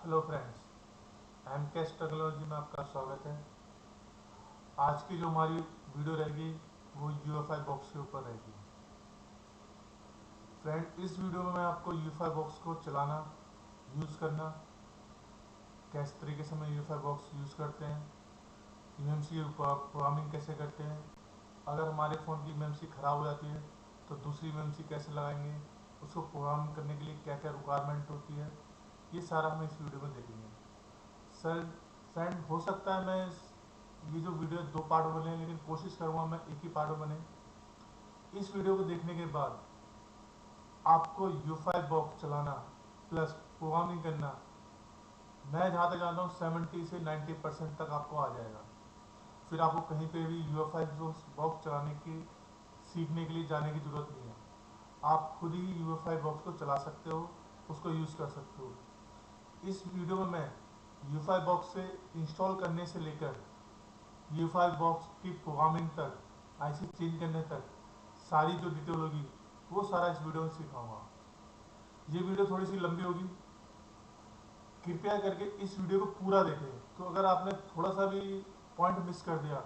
Hello friends, M के technology में आपका स्वागत है। आज की जो हमारी वीडियो रहेगी वो यूएफआई बॉक्स के ऊपर रहेगी। फ्रेंड, इस वीडियो में मैं आपको यूएफआई बॉक्स को चलाना, यूज़ करना, किस तरीके से हम यूएफआई बॉक्स यूज़ करते हैं, यूएमसी प्रोग्रामिंग कैसे करते हैं, अगर हमारे फ़ोन की यूएमसी ख़राब हो जाती है तो दूसरी यूएमसी कैसे लगाएंगे, उसको प्रोग्राम करने के लिए क्या क्या रिक्वायरमेंट होती है, ये सारा हम इस वीडियो में देखेंगे। सर फ्रेंड, हो सकता है ये जो वीडियो दो पार्ट में बने, लेकिन कोशिश करूँगा मैं एक ही पार्ट में बने। इस वीडियो को देखने के बाद आपको यूएफआई बॉक्स चलाना प्लस प्रोग्रामिंग करना, मैं जहाँ तक जानता हूँ 70 से 90% तक आपको आ जाएगा। फिर आपको कहीं पे भी यूएफआई बॉक्स चलाने की, सीखने के लिए जाने की ज़रूरत नहीं है। आप खुद ही यूएफआई बॉक्स को चला सकते हो, उसको यूज़ कर सकते हो। इस वीडियो में मैं यूएफआई बॉक्स से इंस्टॉल करने से लेकर यूएफआई बॉक्स की प्रोग्रामिंग तक, आईसी चेंज करने तक सारी जो डिटेल होगी वो सारा इस वीडियो में सिखाऊंगा। ये वीडियो थोड़ी सी लंबी होगी, कृपया करके इस वीडियो को पूरा देखें। तो अगर आपने थोड़ा सा भी पॉइंट मिस कर दिया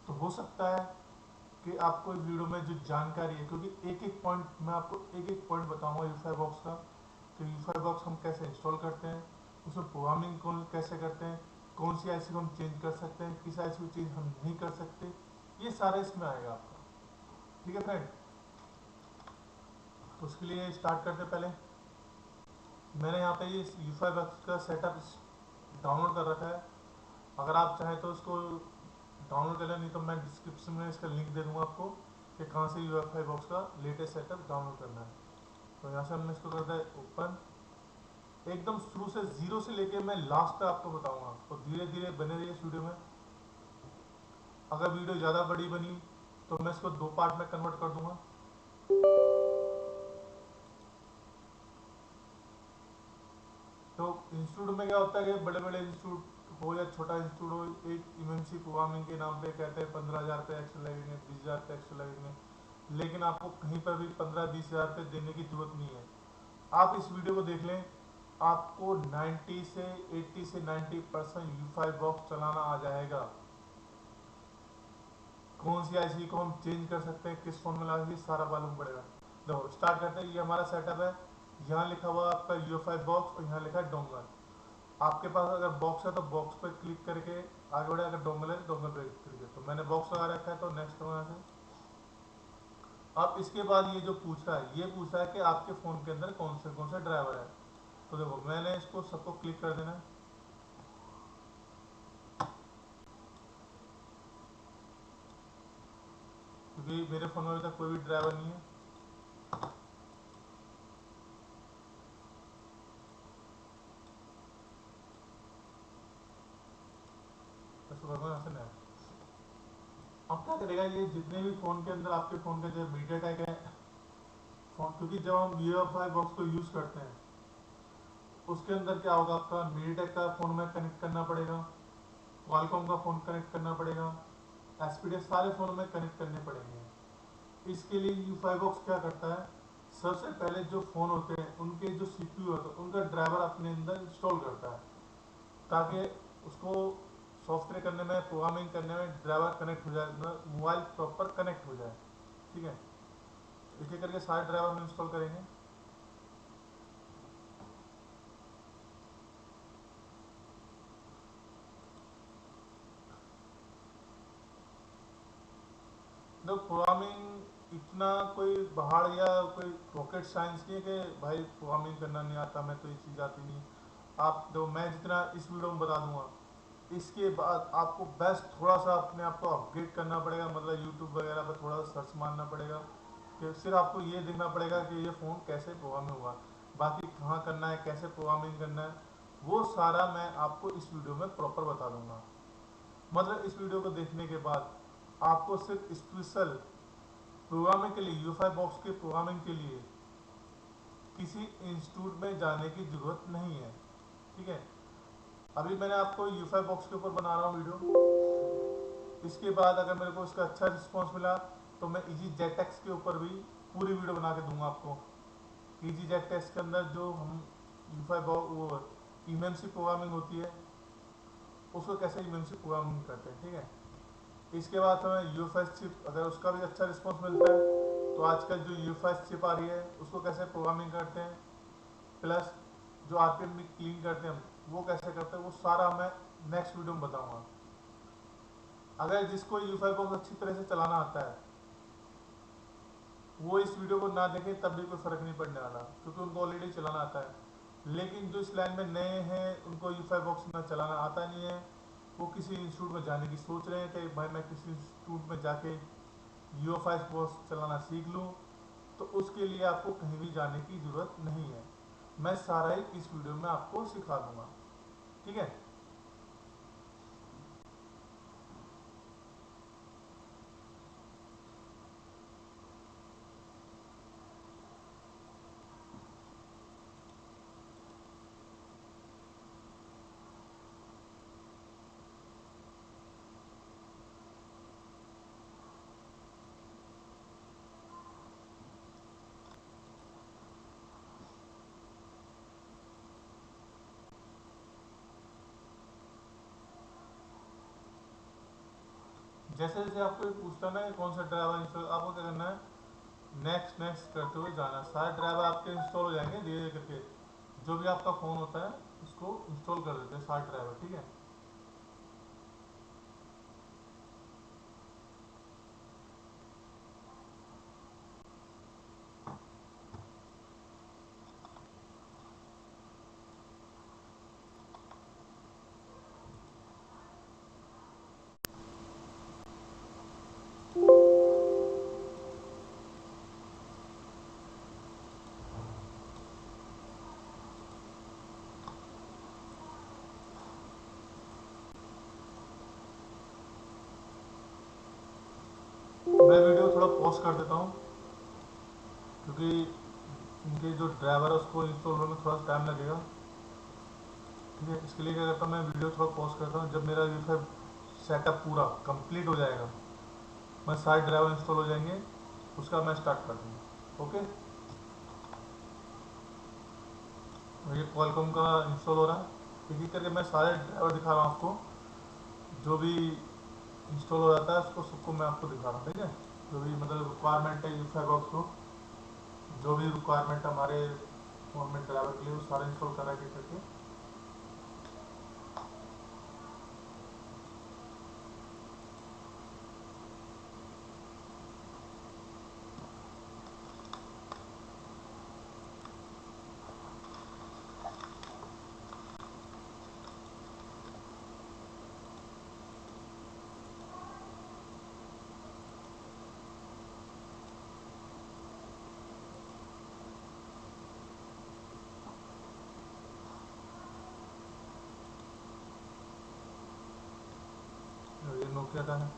तो हो सकता है कि आपको इस वीडियो में जो जानकारी है, क्योंकि एक एक पॉइंट मैं आपको एक एक पॉइंट बताऊंगा यूएफआई बॉक्स का, कि यूएफआई बॉक्स हम कैसे इंस्टॉल करते हैं, उसमें प्रोग्रामिंग कौन कैसे करते हैं, कौन सी आईसी को हम चेंज कर सकते हैं, किस आईसी को चेंज हम नहीं कर सकते, ये सारा इसमें आएगा आपका। ठीक है फ्रेंड, तो उसके लिए स्टार्ट करते पहले मैंने यहाँ पे ये यूएफआई बॉक्स का सेटअप डाउनलोड कर रखा है। अगर आप चाहें तो इसको डाउनलोड कर लें, नहीं तो मैं डिस्क्रिप्शन में इसका लिंक दे दूँगा आपको कि कहाँ से यूएफआई बॉक्स का लेटेस्ट सेटअप डाउनलोड करना है। तो यहाँ से हमने इसको करता है ओपन। एकदम शुरू से जीरो से लेके मैं लास्ट तक आपको बताऊंगा, तो धीरे धीरे बने रहिए इस वीडियो में। अगर वीडियो ज़्यादा बड़ी बनी तो मैं इसको दो पार्ट में कन्वर्ट कर दूंगा। तो इंस्टीट्यूट में क्या होता है कि बड़े बड़े इंस्टीट्यूट हो या छोटा इंस्टीट्यूट हो, एक एमएनसी प्रोग्रामिंग के नाम पे कहते हैं 15,000 रुपये एक्स्ट्रा लगेंगे, 20,000 रुपये एक्स्ट्रा लगेंगे, लेकिन आपको कहीं पर भी 15-20 हज़ार रुपये देने की जरूरत नहीं है। आप इस वीडियो को देख लें, आपको 90 से 80 से 90% यूएफआई बॉक्स चलाना आ जाएगा। कौन सी आईसी को हम चेंज कर सकते हैं, किस फोन में लगाएंगे, सारा मालूम पड़ेगा। देखो स्टार्ट करते हैं। ये हमारा सेटअप है। यहाँ लिखा हुआ आपका यूएफआई बॉक्स और यहाँ लिखा है डोंगल। आपके पास अगर बॉक्स है तो बॉक्स पे क्लिक करके आगे बढ़े, अगर डोंगल है तो डोंगल पे क्लिक करें। तो मैंने बॉक्स लगा रखा है तो नेक्स्ट करूँ यहाँ से। अब इसके बाद ये जो पूछ रहा है, ये पूछ रहा है कि आपके फ़ोन के अंदर कौन से ड्राइवर है। तो देखो मैंने इसको सबको क्लिक कर देना है, क्योंकि मेरे फ़ोन में अभी तक कोई भी ड्राइवर नहीं है। इसको करूँगा यहाँ से नेक्स्ट। अब क्या करेगा ये, जितने भी फ़ोन के अंदर आपके फ़ोन का जो मीडिया टैग है फ़ोन, क्योंकि जब हम यूएफआई बॉक्स को यूज़ करते हैं उसके अंदर क्या होगा, आपका मीडिया टैग का फ़ोन में कनेक्ट करना पड़ेगा, क्वालकॉम का फ़ोन कनेक्ट करना पड़ेगा, एसपीडीएस सारे फ़ोन में कनेक्ट करने पड़ेंगे। इसके लिए यूएफआई बॉक्स क्या करता है, सबसे पहले जो फ़ोन होते हैं उनके जो सीपीयू होते हैं उनका ड्राइवर अपने अंदर इंस्टॉल करता है, ताकि उसको सॉफ्टवेयर करने में, प्रोग्रामिंग करने में ड्राइवर कनेक्ट हो जाए, मोबाइल प्रॉपर कनेक्ट हो जाए। ठीक है, एक एक करके सारे ड्राइवर में इंस्टॉल करेंगे। तो प्रोग्रामिंग इतना कोई पहाड़ या कोई रॉकेट साइंस नहीं है कि भाई प्रोग्रामिंग करना नहीं आता, मैं तो ये चीज़ आती नहीं। आप तो मैं जितना इस वीडियो में बता दूंगा, इसके बाद आपको बेस्ट थोड़ा सा अपने आप को अपग्रेड करना पड़ेगा, मतलब यूट्यूब वगैरह पर थोड़ा सा सर्च मारना पड़ेगा, कि सिर्फ आपको ये देखना पड़ेगा कि ये फ़ोन कैसे प्रोग्रामिंग हुआ। बाकी कहाँ करना है, कैसे प्रोग्रामिंग करना है, वो सारा मैं आपको इस वीडियो में प्रॉपर बता दूंगा। मतलब इस वीडियो को देखने के बाद आपको सिर्फ स्पेशल प्रोग्रामिंग के लिए, यूएफआई बॉक्स के प्रोग्रामिंग के लिए किसी इंस्टीट्यूट में जाने की ज़रूरत नहीं है। ठीक है, अभी मैंने आपको यूएफआई बॉक्स के ऊपर बना रहा हूँ वीडियो। इसके बाद अगर मेरे को इसका अच्छा रिस्पॉन्स मिला तो मैं इजी जेट टेक्स के ऊपर भी पूरी वीडियो बना के दूंगा आपको। इजी जेट टेक्स के अंदर जो हम यूएफआई वो इमएमसी प्रोग्रामिंग होती है, उसको कैसे इमएमसी प्रोग्रामिंग करते हैं, ठीक है। इसके बाद हमें यूएफएस चिप, अगर उसका भी अच्छा रिस्पॉन्स मिलता है तो आजकल जो यूएफएस चिप आ रही है उसको कैसे प्रोग्रामिंग करते हैं, प्लस जो आरपीएम भी क्लीन करते हैं वो कैसे करते हैं, वो सारा मैं नेक्स्ट वीडियो में बताऊंगा। अगर जिसको यूएफएस बॉक्स अच्छी तरह से चलाना आता है वो इस वीडियो को ना देखें तब भी कोई फर्क नहीं पड़ने वाला, क्योंकि उनको ऑलरेडी चलाना आता है। लेकिन जो इस लाइन में नए हैं, उनको यूएफएस बॉक्स में चलाना आता नहीं है, वो किसी इंस्टीट्यूट में जाने की सोच रहे हैं कि भाई मैं किसी इंस्टीट्यूट में जाके यूएफएस बॉक्स चलाना सीख लूँ, तो उसके लिए आपको कहीं भी जाने की ज़रूरत नहीं है। मैं सारा ही इस वीडियो में आपको सिखा दूंगा, ठीक है। जैसे जैसे आपको ये पूछता है ना कि कौन सा ड्राइवर इंस्टॉल, आपको क्या करना है, नेक्स्ट नेक्स्ट करते हुए जाना। सारे ड्राइवर आपके इंस्टॉल हो जाएंगे धीरे धीरे करके। जो भी आपका फ़ोन होता है उसको इंस्टॉल कर देते हैं सारे ड्राइवर, ठीक है। मैं वीडियो थोड़ा पॉज कर देता हूँ, क्योंकि इनके जो ड्राइवर है उसको इंस्टॉल होने में थोड़ा सा टाइम लगेगा, ठीक है। इसके लिए क्या करता हूँ, मैं वीडियो थोड़ा पॉज करता हूँ। जब मेरा यूफाई सेटअप पूरा कंप्लीट हो जाएगा, मैं सारे ड्राइवर इंस्टॉल हो जाएंगे, उसका मैं स्टार्ट कर दूँगा, ओके। और ये क्वालकॉम का इंस्टॉल हो रहा है, एक एक करके मैं सारे ड्राइवर दिखा रहा हूँ आपको। जो भी इंस्टॉल हो जाता है उसको सबको मैं आपको दिखा रहा हूँ, ठीक है। जो भी मतलब रिक्वायरमेंट है यूफाई बॉक्स को, जो भी रिक्वायरमेंट हमारे फोन में ड्राइवर के लिए, वो सारे इंस्टॉल करा के करके। ये नोकिया का है।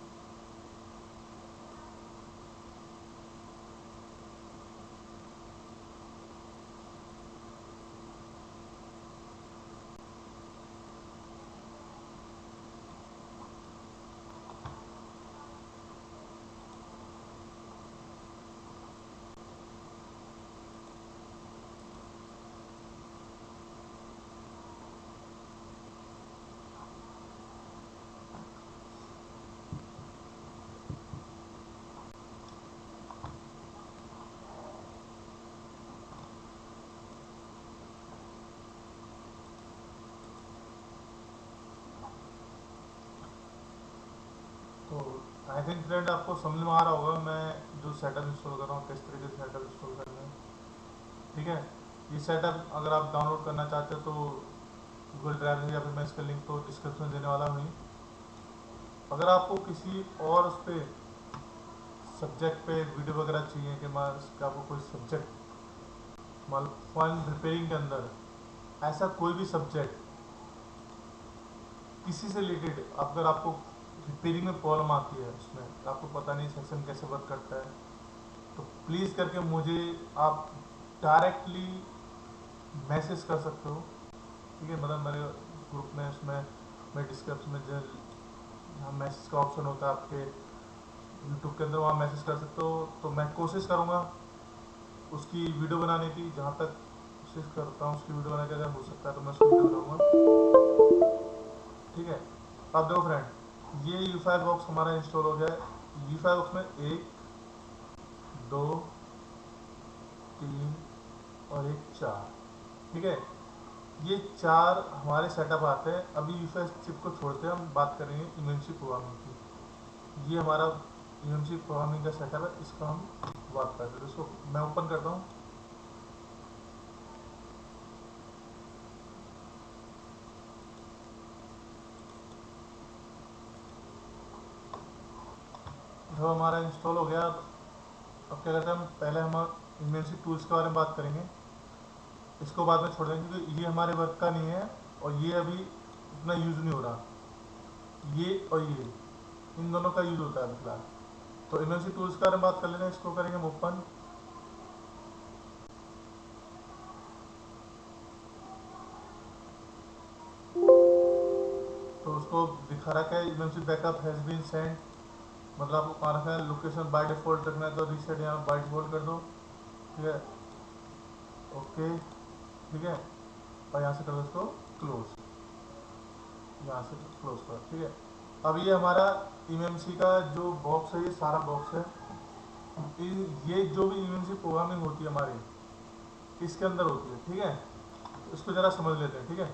तो आई थिंक फ्रेंड आपको समझ में आ रहा होगा मैं जो सेटअप इंस्टॉल कर रहा हूँ किस तरीके से सेटअप इंस्टॉल करना है, ठीक है। ये सेटअप अगर आप डाउनलोड करना चाहते हो तो गूगल ड्राइव में, या फिर मैं इसका लिंक तो डिस्क्रिप्शन में देने वाला हूँ ही। अगर आपको किसी और उस पर सब्जेक्ट पे वीडियो वगैरह चाहिए कि मैं आपको कोई सब्जेक्ट मान फाइन रिपेयरिंग के अंदर ऐसा कोई भी सब्जेक्ट किसी से रिलेटेड, अगर आपको रिपेयरिंग में प्रॉब्लम आती है, उसमें आपको पता नहीं सेक्शन कैसे वर्क करता है, तो प्लीज़ करके मुझे आप डायरेक्टली मैसेज कर सकते हो, ठीक है। मतलब मेरे ग्रुप में, उसमें मैं डिस्क्रिप्शन में जो यहाँ मैसेज का ऑप्शन होता है आपके यूट्यूब के अंदर, वहाँ मैसेज कर सकते हो। तो मैं कोशिश करूँगा उसकी वीडियो बनाने की, जहाँ तक कोशिश करता हूँ उसकी वीडियो बनाने की, अगर हो सकता है तो मैं उसकी वीडियो बनाऊँगा। ठीक है, अब देखो फ्रेंड, ये यूफाई बॉक्स हमारा इंस्टॉल हो गया है। यूफाई बॉक्स में 1 2 3 और एक 4, ठीक है, ये 4 हमारे सेटअप आते हैं। अभी यूफाई चिप को छोड़ते हैं, हम बात करेंगे इमेंसी प्रोग्रामिंग की। ये हमारा इमेंसी प्रोग्रामिंग का सेटअप है, इसका हम बात करते हैं। इसको मैं ओपन करता हूँ। जो हमारा इंस्टॉल हो गया, अब क्या करते हैं हम, पहले हम इमेंसी टूल्स के बारे में बात करेंगे, इसको बाद में छोड़ देंगे क्योंकि ये हमारे वर्क का नहीं है और ये अभी इतना यूज़ नहीं हो रहा। ये और ये इन दोनों का यूज़ होता है फिलहाल। तो इमेंसी टूल्स के बारे में बात कर लेते हैं, इसको करेंगे हम ओपन। तो उसको दिखा रखा है इमेंसी बैकअप हैज़ बीन सेंड, मतलब आपको कहाँ रखा है, लोकेशन बाय डिफ़ॉल्ट रखना है तो रीसेट यहाँ बाय डिफ़ॉल्ट कर दो, ठीक है, ओके, ठीक है, और यहाँ से कर दो इसको क्लोज, यहाँ से क्लोज कर, ठीक है। अब ये हमारा इमेंसी का जो बॉक्स है, ये सारा बॉक्स है। ये जो भी इमेंसी प्रोग्रामिंग होती है हमारी, इसके अंदर होती है, ठीक है। तो इसको ज़रा समझ लेते हैं, ठीक है।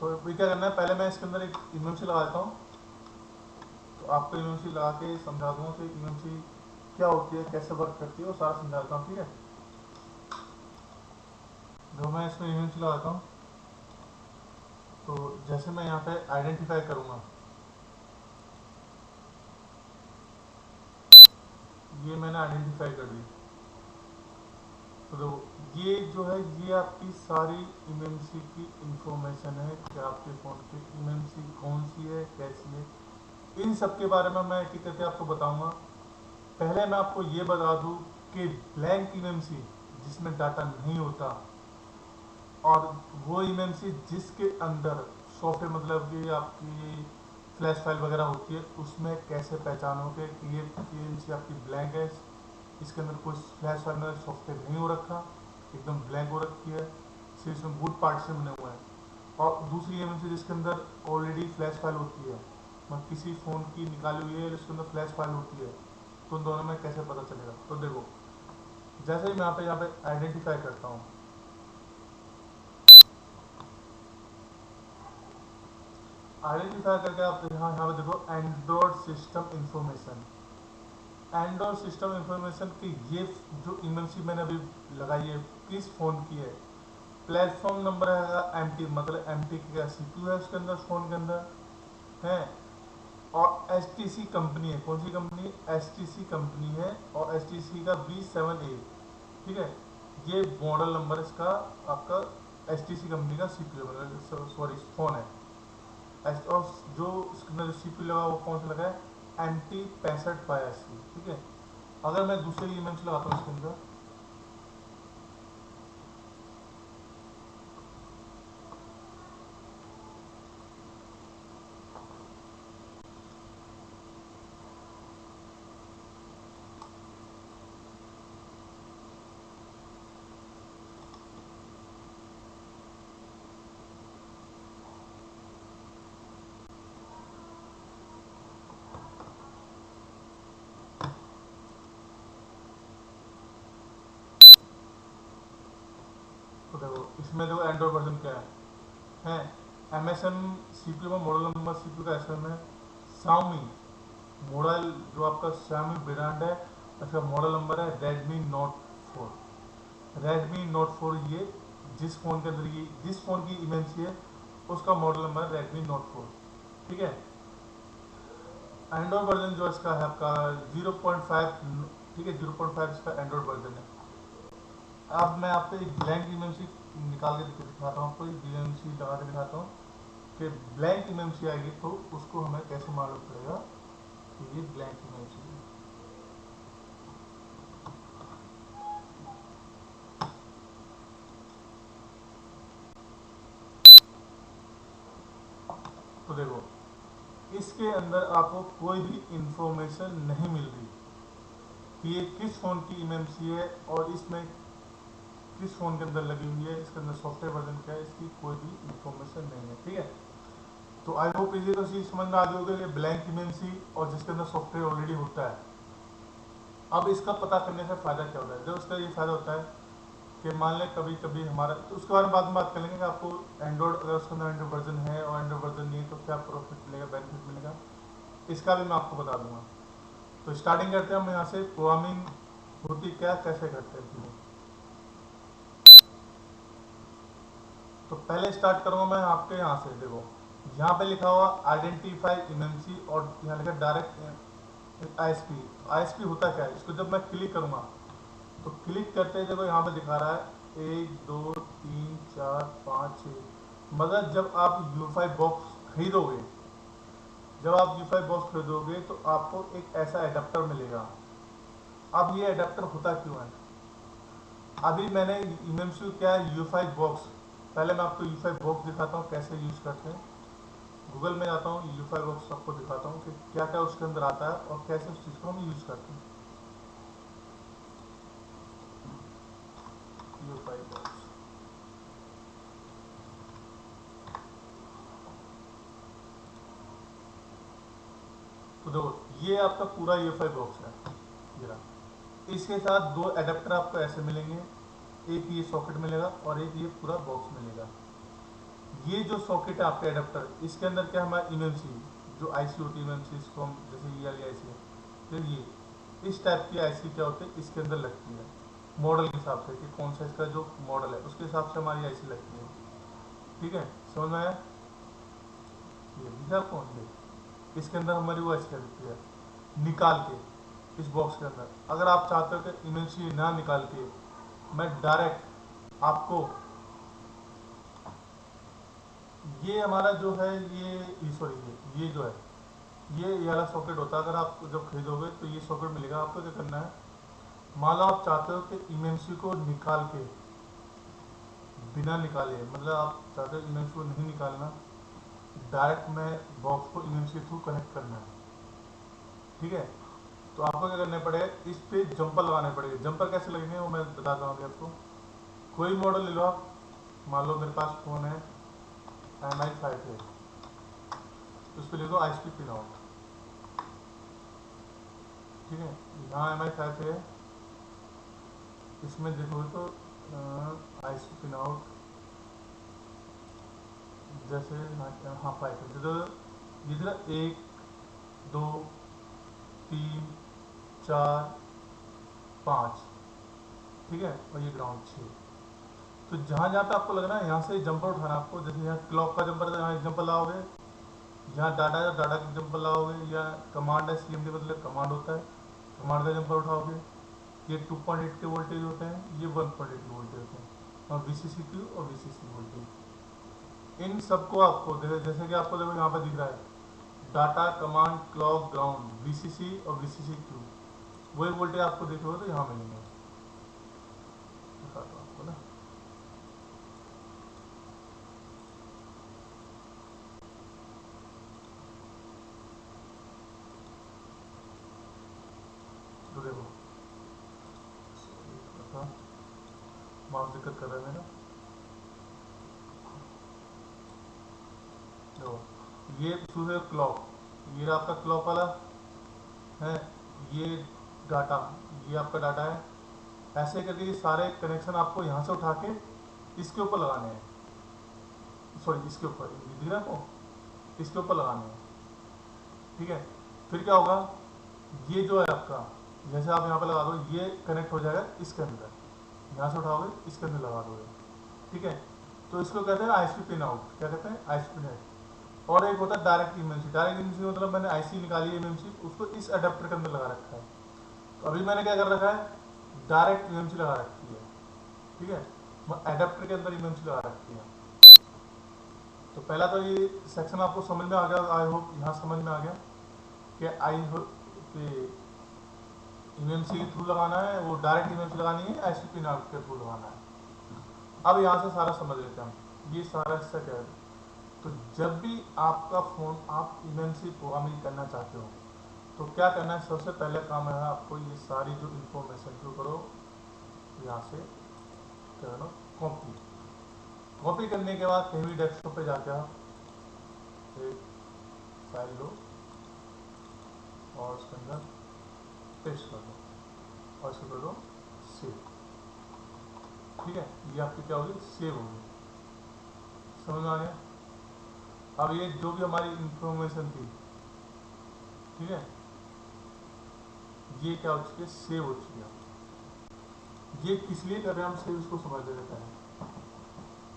तो ये क्या करना है, पहले मैं इसके अंदर एक इमेंसी लगा देता हूँ, तो आपको इमेंसी लगा के समझा दूँगा कि इमेंसी क्या होती है, कैसे वर्क करती है, वो सारा समझा देता हूँ, ठीक है। जो मैं इसमें इमेंसी लगाता हूँ, तो जैसे मैं यहाँ पे आइडेंटिफाई करूँगा, ये मैंने आइडेंटिफाई कर दी, तो देखो ये जो है, ये आपकी सारी इमेंसी की इंफॉर्मेशन है कि आपके फ़ोन की इमेंसी कौन सी है, कैसी है, इन सब के बारे में मैं एक एक करके आपको बताऊंगा। पहले मैं आपको ये बता दूं कि ब्लैंक इमेंसी जिसमें डाटा नहीं होता, और वो इमेंसी जिसके अंदर सॉफ्टवेयर, मतलब कि आपकी फ्लैश फाइल वगैरह होती है, उसमें कैसे पहचानोगे कि ये इमेंसी आपकी ब्लैंक है, इसके अंदर कोई फ्लैश फाइल में सॉफ्टवेयर नहीं हो रखा, एकदम ब्लैंक हो रखी है, सिर्फ इसमें बूट पार्ट से बने हुए हैं। और दूसरी इमेंसी जिसके अंदर ऑलरेडी फ्लैश फाइल होती है, मतलब किसी फ़ोन की निकाली हुई है जिसके अंदर फ्लैश फाइल होती है, तो उन दोनों में कैसे पता चलेगा। तो देखो, जैसे ही मैं यहाँ पे आइडेंटिफाई करता हूँ, आइडेंटिफाई करके आप यहाँ पे देखो Android system information. Android system information की ये जो इमेंसी मैंने अभी लगाई है, किस फ़ोन की है, प्लेटफॉर्म नंबर है एम, मतलब एम टी का CPU है उसके अंदर, फ़ोन के अंदर है, और एच कंपनी है। कौन सी कंपनी? एच कंपनी है, और एच का B7A, ठीक है। ये मॉडल नंबर इसका आपका एच कंपनी का CPU है, मतलब सॉरी फ़ोन है। और जो इसके अंदर CPU लगा वो कौन सा लगा है, MT6582, ठीक है। अगर मैं दूसरे इमेज लगाता हूँ इसके अंदर, तो देखो इसमें देखो एंड्रॉइड वर्जन क्या है, MSM CPU में मॉडल नंबर CPU का SM है। Xiaomi मॉडल, जो आपका Xiaomi ब्रांड है, उसका मॉडल नंबर है Redmi Note 4। Redmi Note 4, ये जिस फ़ोन के अंदर, ये जिस फ़ोन की इमेज है उसका मॉडल नंबर है Redmi Note 4, ठीक है। एंड्रॉइड वर्जन जो इसका है आपका 0.5, ठीक है, 0.5 इसका एंड्रॉइड वर्जन है। अब मैं आपको एक ब्लैंक इमेज निकाल के दिखाता हूँ, आपको एक इमेज लगा के दिखाता हूँ कि ब्लैंक इमेज आएगी तो उसको हमें कैसे मालूम पड़ेगा कि ये ब्लैंक इमेज है। तो देखो इसके अंदर आपको कोई भी इंफॉर्मेशन नहीं मिल रही कि ये किस फ़ोन की इमेज है, और इसमें किस फ़ोन के अंदर लगी हुई है, इसके अंदर सॉफ्टवेयर वर्जन क्या है, इसकी कोई भी इंफॉर्मेशन नहीं है। ठीक है, तो आई होप ये तो चीज़ समझ में आ गई होगी, ब्लैंक इमेंसी और जिसके अंदर सॉफ्टवेयर ऑलरेडी होता है। अब इसका पता करने से फ़ायदा क्या होता है? जो उसका ये फ़ायदा होता है कि मान लें कभी कभी हमारा, तो उसके बारे में बाद में बात कर लेंगे कि आपको एंड्रॉयड, अगर उसके अंदर एंड्रॉयड वर्जन है और एंड्रॉयड वर्जन नहीं है तो क्या प्रॉफिट मिलेगा, बेनिफिट मिलेगा, इसका भी मैं आपको बता दूंगा। तो स्टार्टिंग करते हैं हम यहाँ से, प्रोग्रामिंग होती क्या, कैसे करते हैं चीज़ें। तो पहले स्टार्ट करूँगा मैं आपके यहाँ से, देखो यहाँ पे लिखा हुआ आइडेंटिफाई इमेंसी और यहाँ लिखा डायरेक्ट आईएसपी। आईएसपी होता क्या है, इसको जब मैं क्लिक करूँगा तो क्लिक करते ही देखो यहाँ पे दिखा रहा है 1 2 3 4 5 6। मगर जब आप U5 बॉक्स खरीदोगे, जब आप U5 बॉक्स खरीदोगे तो आपको एक ऐसा एडाप्टर मिलेगा। अब ये एडाप्टर होता क्यों है, अभी मैंने इमेंसी क्या है U5 बॉक्स, पहले मैं आपको U5 बॉक्स दिखाता हूँ कैसे यूज़ करते हैं। गूगल में जाता हूँ, U5 बॉक्स आपको दिखाता हूँ कि क्या क्या उसके अंदर आता है और कैसे उस चीज़ को हम यूज़ करते हैं। U5 बॉक्स, तो देखो ये आपका पूरा U5 बॉक्स है, ये रहा। इसके साथ दो एडाप्टर आपको ऐसे मिलेंगे, एक ये सॉकेट मिलेगा और एक ये पूरा बॉक्स मिलेगा। ये जो सॉकेट है आपका एडाप्टर, इसके अंदर क्या हमारा इमेंसी, जो आईसी होती है इमेंसी, इसको हम जैसे ये वाली आईसी है, फिर ये इस टाइप की आईसी क्या होती है इसके अंदर लगती है, मॉडल के हिसाब से कि कौन सा इसका जो मॉडल है उसके हिसाब से हमारी आईसी लगती है। ठीक है, समझ में आया? ये दिखा कौन है, इसके अंदर हमारी वो आईसी लगती है निकाल के इस बॉक्स के अंदर। अगर आप चाहते हो कि इमेंसी ना निकाल के मैं डायरेक्ट आपको, ये हमारा जो है ये सॉरी ये जो है ये वाला सॉकेट होता है। अगर आप जब खरीदोगे तो ये सॉकेट मिलेगा। आपको क्या करना है, मान लो आप चाहते हो कि इमेंसी को निकाल के, बिना निकाले, मतलब आप चाहते हो इमेंसी को नहीं निकालना, डायरेक्ट में बॉक्स को इमेंसी के थ्रू कनेक्ट करना है। ठीक है, तो आपको क्या करना पड़ेगा, इस पे जंपर लगाने पड़ेंगे। जंपर कैसे लगेंगे वो मैं बताता हूँ अभी आपको। कोई मॉडल ले लो आप, मान लो मेरे पास फ़ोन है MI5 है, उस पर ले लो ISP पिन आउट। ठीक है, यहाँ MI5 है, इसमें देखोगे तो ISP पिन आउट जैसे हाँ 5 है, तो ये जरा 1 2 3 4 5, ठीक है, और ये ग्राउंड 6। तो जहाँ जहाँ पे आपको लग रहा है यहाँ से जंपर उठाना आपको, जैसे यहाँ क्लॉक का जंपर है, यहाँ एक जंपर लाओगे, यहाँ डाटा है डाटा का जंपर लाओगे, या कमांड है CMD मतलब कमांड होता है, कमांड का जंपर उठाओगे। ये 2.8 के वोल्टेज होते हैं, ये 1.8 के वोल्टेज होते हैं, और VCC2 और VCC वोल्टेज। इन सबको आपको जैसे कि आपको देखो यहाँ पर दिख रहा है data, command, clock, ground, VCC और VCC2, वही वोल्टेज आपको देखोगे तो यहाँ मिलेंगे। दिखाता हूँ आपको ना, तो देखो माउस दिक्कत कर रहा है मेरा। देखो ये शुरू है क्लॉक, ये आपका क्लॉक वाला है, ये डाटा, ये आपका डाटा है। ऐसे करके ये सारे कनेक्शन आपको यहाँ से उठा के इसके ऊपर लगाने हैं, सॉरी इसके ऊपर, दिख रहा है आपको, इसके ऊपर लगाने हैं। ठीक है, फिर क्या होगा, ये जो है आपका, जैसे आप यहाँ पे लगा दो, ये कनेक्ट हो जाएगा इसके अंदर, यहाँ से उठाओगे इसके अंदर लगा दोगे। ठीक है, तो इसको कहते हैं ISP पिन आउट, क्या कहते हैं ISP पिन आउट। और एक होता है डायरेक्ट इमेंसी। डायरेक्ट इमेंसी मतलब मैंने IC निकाली है इमेंसी, उसको इस अडेप्टर के अंदर लगा रखा है। तो अभी मैंने क्या कर रखा है, डायरेक्ट इमेंसी लगा रखी है। ठीक है, अडेप्टर के अंदर इमेंसी लगा रखी है। तो पहला तो ये सेक्शन आपको समझ में आ गया, आई होप यहाँ समझ में आ गया कि आई होप कि इमेंसी के थ्रू लगाना है, वो डायरेक्ट इमेंसी लगानी है, ISP पिन आउट के थ्रू लगाना है। अब यहाँ से सारा समझ लेते हैं हम, ये सारा हिस्सा क्या है। तो जब भी आपका फ़ोन आप इमेंसी प्रोग्रामिंग करना चाहते हो तो क्या करना है, सबसे पहले काम है आपको ये सारी जो इन्फॉर्मेशन, जो करो यहाँ से क्या करना, कॉपी। कॉपी करने के बाद कहीं भी डेस्कटॉप पे जाके आप एक फाइल लो और उसके अंदर पेस्ट कर दो और इसको कर दो सेव। ठीक है, ये आपकी क्या होगी, सेव होगी। समझ में आ गया। अब ये जो भी हमारी इंफॉर्मेशन थी, ठीक है, ये क्या हो चुकी है, सेव हो चुकी है। ये किस लिए कर रहे हैं हम सेव, इसको समझ लेते हैं।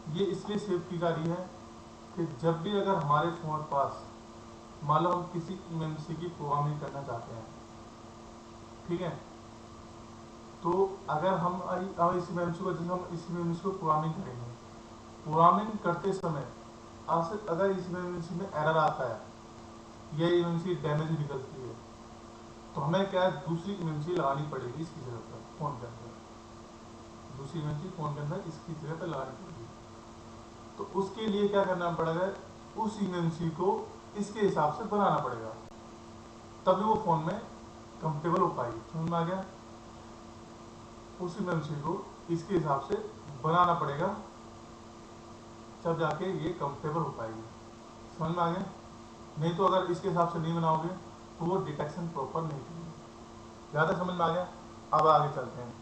ये इसलिए सेव की जा रही है कि जब भी अगर हमारे फोन पास मान लो हम किसी एमएमसी की प्रोग्रामिंग करना चाहते हैं, ठीक है, तो अगर हम इस एमएमसी को, जैसे हम इस एमएमसी को प्रोग्रामिंग करेंगे, प्रोग्रामिंग करते समय अगर इस एमएमसी में एरर आता है या एमएमसी डैमेज निकलती है, तो हमें क्या है, दूसरी एमएमसी लगानी पड़ेगी इसकी जगह पर फोन के अंदर, दूसरी एमएमसी फोन के अंदर इसकी जगह पर लगानी पड़ेगी। तो उसके लिए क्या करना पड़ेगा, उस एमएमसी को इसके हिसाब से बनाना पड़ेगा, तभी वो फोन में कंफर्टेबल हो पाएगी। समझ में आ गया। उस एमएमसी को इसके हिसाब से बनाना पड़ेगा, तब जाके ये कंफर्टेबल हो पाएगी। समझ में आ गया। नहीं तो अगर इसके हिसाब से नहीं बनाओगे तो वो डिटेक्शन प्रॉपर नहीं करेगी। ज़्यादा समझ में आ गया। अब आगे चलते हैं।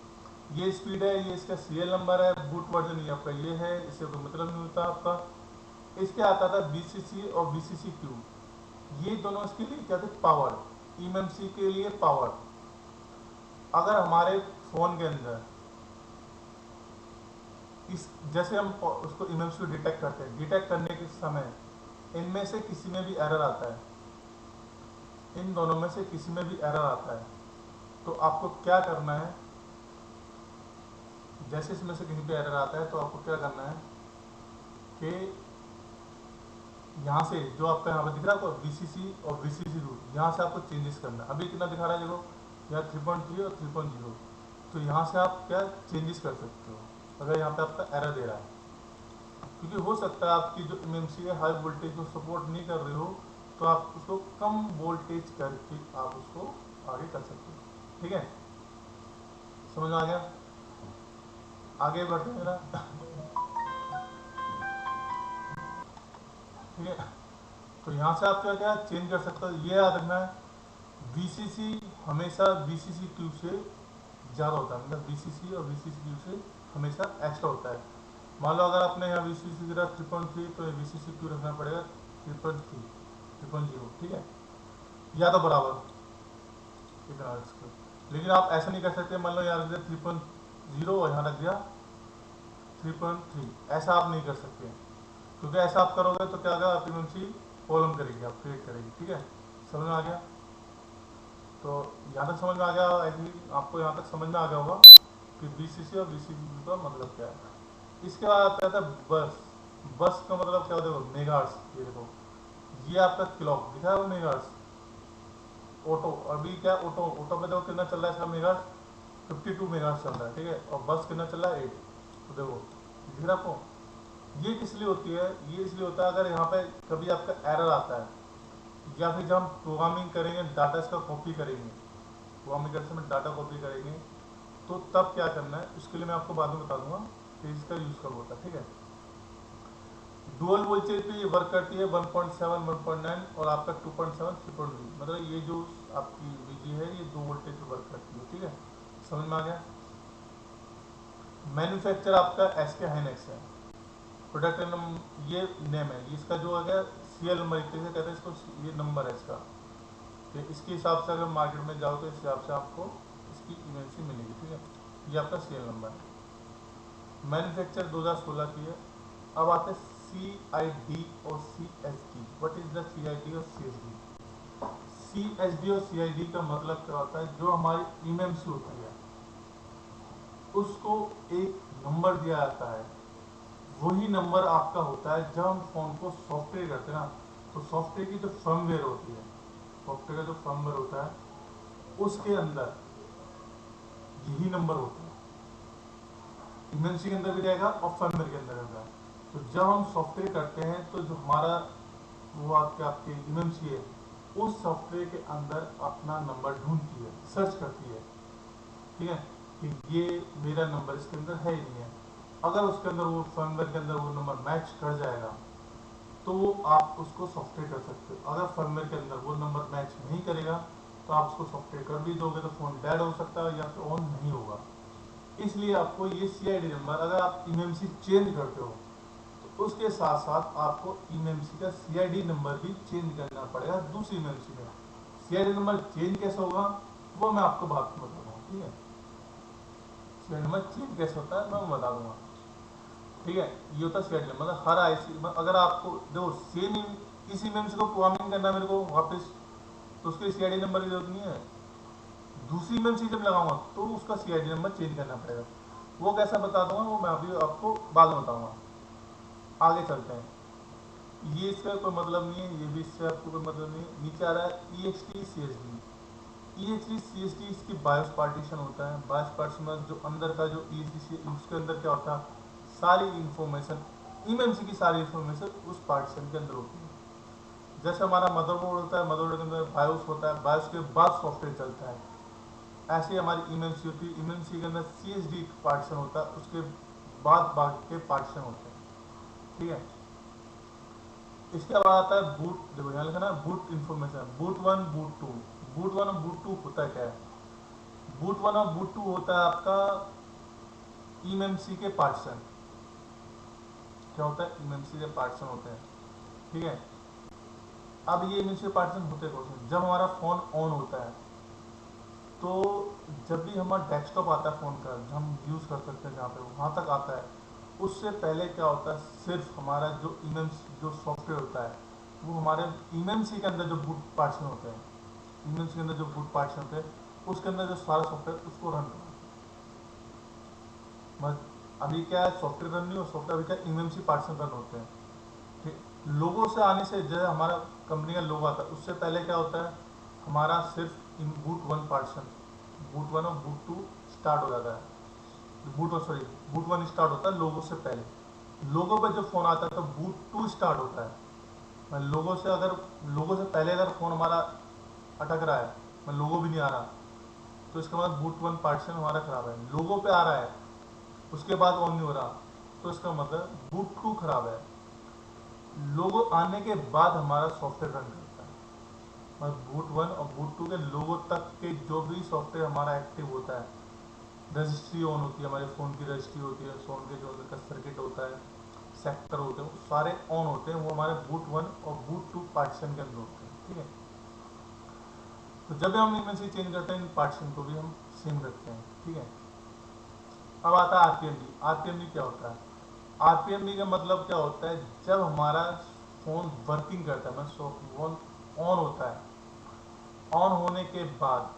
ये स्पीड है, ये इसका सीरियल नंबर है, बूट वर्जन ये आपका ये है, इससे कोई मतलब नहीं होता आपका। इसके आता था BCC और BCCQ, ये दोनों इसके लिए क्या थे, पावर, एमएमसी के लिए पावर। अगर हमारे फोन के अंदर इस जैसे हम उसको एमएमसी को डिटेक्ट करते हैं, डिटेक्ट करने के समय इनमें से किसी में भी एरर आता है, इन दोनों में से किसी में भी एरर आता है, तो आपको क्या करना है, जैसे इसमें से कहीं पे एरर आता है तो आपको क्या करना है कि यहाँ से जो आपका यहाँ पर दिख रहा है आपको BCC और BCC रूट, यहाँ से आपको चेंजेस करना है। अभी कितना दिखा रहा है देखो, यहाँ 3.3 और 3.0, तो यहाँ से आप क्या चेंजेस कर सकते हो अगर यहाँ पे आपका एरर दे रहा है। क्योंकि हो सकता है आपकी जो एमएमसी है हाई वोल्टेज को सपोर्ट नहीं कर रही हो, तो आप उसको कम वोल्टेज करके आप उसको आगे कर सकते हो। ठीक है, समझ में आ गया। आगे बढ़ते हैं मेरा। ठीक है, तो यहाँ से आप क्या क्या चेंज कर सकते हो, ये याद रखना है। BCC हमेशा BCCQ से ज़्यादा होता है, मतलब BCC और BCCQ से हमेशा एक्स्ट्रा होता है। मान लो अगर आपने यहाँ BCC रखा 3.3, तो BCCQ रखना पड़ेगा 3.3, 3.0। ठीक है, या तो बराबर इतना इसको। लेकिन आप ऐसा नहीं कर सकते, मान लो यहाँ रख दिया 3.0 और यहाँ रख दिया 3.3, ऐसा आप नहीं कर सकते, क्योंकि ऐसा आप करोगे तो क्या होगा, आपकी एमएमसी प्रॉब्लम करेगी, आप क्रिएट करेगी। ठीक है, समझ में आ गया। तो यहाँ तक समझ में आ गया, आपको यहाँ तक समझ में आ गया होगा कि BCC और BCC का मतलब क्या है। इसके बाद आता है बस। बस का मतलब क्या होता है, मेगाहर्ट्ज। ये देखो, ये आपका क्लॉक दिखा है, वो मेगाहर्ट्ज। ऑटो अभी क्या, ऑटो पे देखो कितना चल रहा है इसका मेगाहर्ट्ज, 52 मेगाहर्ट्ज चल रहा है। ठीक है, और बस कितना चल रहा है, 8। तो देखो दिख रहा आपको। ये किस लिए होती है, ये इसलिए होता है अगर यहाँ पे कभी आपका एरर आता है, या फिर जब हम प्रोग्रामिंग करेंगे, डाटा इसका कॉपी करेंगे, प्रोग्रामिंग करते समय डाटा कॉपी करेंगे, तो तब क्या करना है, उसके लिए मैं आपको बाद में बता दूंगा कि इसका यूज़ कब होता है। ठीक है, डुअल वोल्टेज पे ये वर्क करती है 1.7, 1.9 और आपका 2.7, 3.2, मतलब ये जो आपकी VG है ये 2 वोल्टेज पे वर्क करती है। ठीक है, समझ में आ गया। मैन्युफैक्चर आपका SK हाइनेक्स है। प्रोडक्ट ये नेम है, इसका जो है सीरियल नंबर एक कहते हैं इसको, ये नंबर है इसका, कि इसके हिसाब से अगर मार्केट में जाओ तो इस हिसाब से आपको इसकी एमएमसी मिलेगी। ठीक है, ये आपका सीरियल नंबर है। मैन्युफैक्चर 2016 की है। अब आते हैं CID और CSD। What is the CID और CSD? CSD और CID का मतलब क्या होता है, जो हमारी एमएमसी होती है उसको एक नंबर दिया जाता है, वही नंबर आपका होता है जब हम फोन को सॉफ्टवेयर करते हैं ना, तो सॉफ्टवेयर की जो फर्मवेयर होती है, सॉफ्टवेयर का जो फर्मवेयर होता है उसके अंदर यही नंबर होता है। एमएमसी के अंदर भी रहेगा और फर्मवेयर के अंदर रहेगा। तो जब हम सॉफ्टवेयर करते हैं तो जो हमारा वो आपकी एमएमसी है, उस सॉफ्टवेयर के अंदर अपना नंबर ढूंढती है, सर्च करती है। ठीक है, कि ये मेरा नंबर इसके अंदर है ही नहीं है, अगर उसके अंदर वो फर्मवेयर के अंदर वो नंबर मैच कर जाएगा तो आप उसको सॉफ्टवेयर कर सकते हो। अगर फर्मवेयर के अंदर वो नंबर मैच नहीं करेगा तो आप उसको सॉफ्टवेयर कर भी दोगे तो फ़ोन डेड हो सकता है या फिर ऑन नहीं होगा। इसलिए आपको ये CID नंबर, अगर आप eMMC चेंज करते हो तो उसके साथ साथ आपको eMMC का CID नंबर भी चेंज करना पड़ेगा दूसरी eMMC में। CID नंबर चेंज कैसे होगा वो मैं आपको बात में बताऊंगा, ठीक है। CID नंबर चेंज कैसे होता है मैं बता दूंगा, ठीक है। ये होता है CID नंबर, हर IC अगर आपको देखो सेम इसी eMMC को प्रोग्रामिंग करना मेरे को वापस, तो उसके CID नंबर की जरूरत नहीं है। दूसरी eMMC जब लगाऊंगा तो उसका CID नंबर चेंज करना पड़ेगा। वो कैसा बता दूंगा, वो मैं अभी आपको बाद में बताऊंगा। आगे चलते हैं। ये इसका कोई मतलब नहीं है, ये भी इससे आपको कोई मतलब नहीं है। नीचे आ रहा है EXT CSD। EXT CSD इसकी बायोस पार्टीशन होता है। बायोस पार्टीशन में जो अंदर का जो EXT उसके अंदर क्या होता है, सारी इंफॉर्मेशन, eMMC की सारी इंफॉर्मेशन उस पार्टीशन के अंदर होती है। जैसे हमारा मदरबोर्ड होता है, मदरबोर्ड के अंदर बायोस होता है, बायोस के बाद सॉफ्टवेयर चलता है, ऐसे ही हमारी eMMC होती है। eMMC के अंदर CSD पार्टीशन होता है, उसके बाद बाकी के पार्टीशन होते हैं, ठीक है। इसके बाद आता है बूट, देखो यहाँ लिखा ना boot information, boot one boot two. Boot one और बूट टू होता है क्या है, बूट वन और बूट टू होता है आपका eMMC के पार्टीशन। क्या होता है, eMMC के पार्टीशन होते हैं, ठीक है। अब ये eMMC के पार्टीशन होते हैं जब हमारा फोन ऑन होता है, तो जब भी हमारा डेस्कटॉप आता है फ़ोन का, हम यूज़ कर सकते हैं जहाँ पे वहाँ तक आता है, उससे पहले क्या होता है, सिर्फ हमारा जो eMMC जो सॉफ्टवेयर होता है वो हमारे eMMC के अंदर जो बूट पार्टीशन होते हैं, eMMC के अंदर जो बूट पार्टीशन होते हैं उसके अंदर जो सारा सॉफ्टवेयर उसको रन करना। अभी क्या है, सॉफ्टवेयर रन नहीं हो, सॉफ्टवेयर अभी क्या eMMC पार्टीशन रन होते हैं, ठीक। लोगों से आने से जो हमारा कंपनी का लोगो आता है उससे पहले क्या होता है, हमारा सिर्फ इन boot one partition, boot one और बूट टू स्टार्ट हो जाता है। बूट वन स्टार्ट होता है लोगों से पहले। लोगों पे जब फोन आता है तो बूट टू स्टार्ट होता है। मैं लोगों से अगर लोगों से पहले अगर फोन हमारा अटक रहा है, मैं लोगों भी नहीं आ रहा, तो इसका मतलब बूट वन पार्टीशन हमारा खराब है। लोगों पे आ रहा है उसके बाद ऑन नहीं हो रहा, तो इसका मतलब बूट टू खराब है। लोगो आने के बाद हमारा सॉफ्टवेयर रन करता है, मतलब बूट वन और बूट टू के लोगो तक के जो भी सॉफ्टवेयर हमारा एक्टिव होता है, रजिस्ट्री ऑन होती है, हमारे फ़ोन की रजिस्ट्री होती है, फ़ोन के जो अंदर का सर्किट होता है, सेक्टर होते हैं, वो सारे ऑन होते हैं, वो हमारे बूट वन और बूट टू पार्टीशन के अंदर होते हैं, ठीक है। तो जब भी हम इनमें से चेंज करते हैं इन पार्टीशन को भी हम सेम रखते हैं, ठीक है। अब आता है RPMD। RPMD क्या होता है, RPMD का मतलब क्या होता है, जब हमारा फ़ोन वर्किंग करता है, मतलब फ़ोन ऑन होता है, ऑन होने के बाद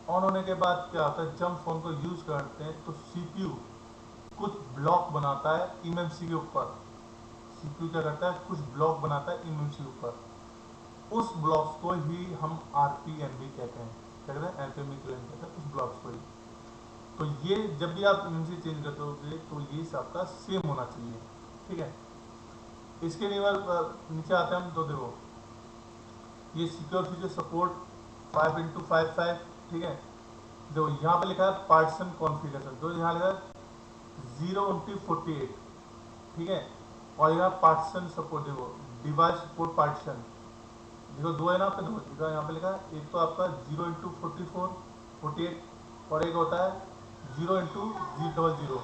ऑन होने के बाद क्या होता है, जब फ़ोन को यूज़ करते हैं तो CPU कुछ ब्लॉक बनाता है eMMC के ऊपर। CPU क्या करता है, कुछ ब्लॉक बनाता है eMMC के ऊपर। उस ब्लॉक्स को ही हम RPMD कहते हैं, क्या कहते हैं, RPMD कहते हैं उस ब्लॉक्स को ही। तो ये जब भी आप eMMC चेंज करते होगे तो ये आपका सेम होना चाहिए, ठीक है। इसके नीचे आते हैं हम, तो देखो ये सिक्योर फीचर सपोर्ट 5x55, ठीक है। जो यहाँ पे लिखा है पार्टीशन कॉन्फ़िगरेशन, जो यहाँ लिखा है 0x48, ठीक है। और यहाँ पार्टीशन सपोर्ट देखो, डिवाइस सपोर्ट पार्टीशन देखो, दो है ना पे, दो देखो यहाँ पे लिखा है, एक तो आपका 0x48 और एक होता है 0x000।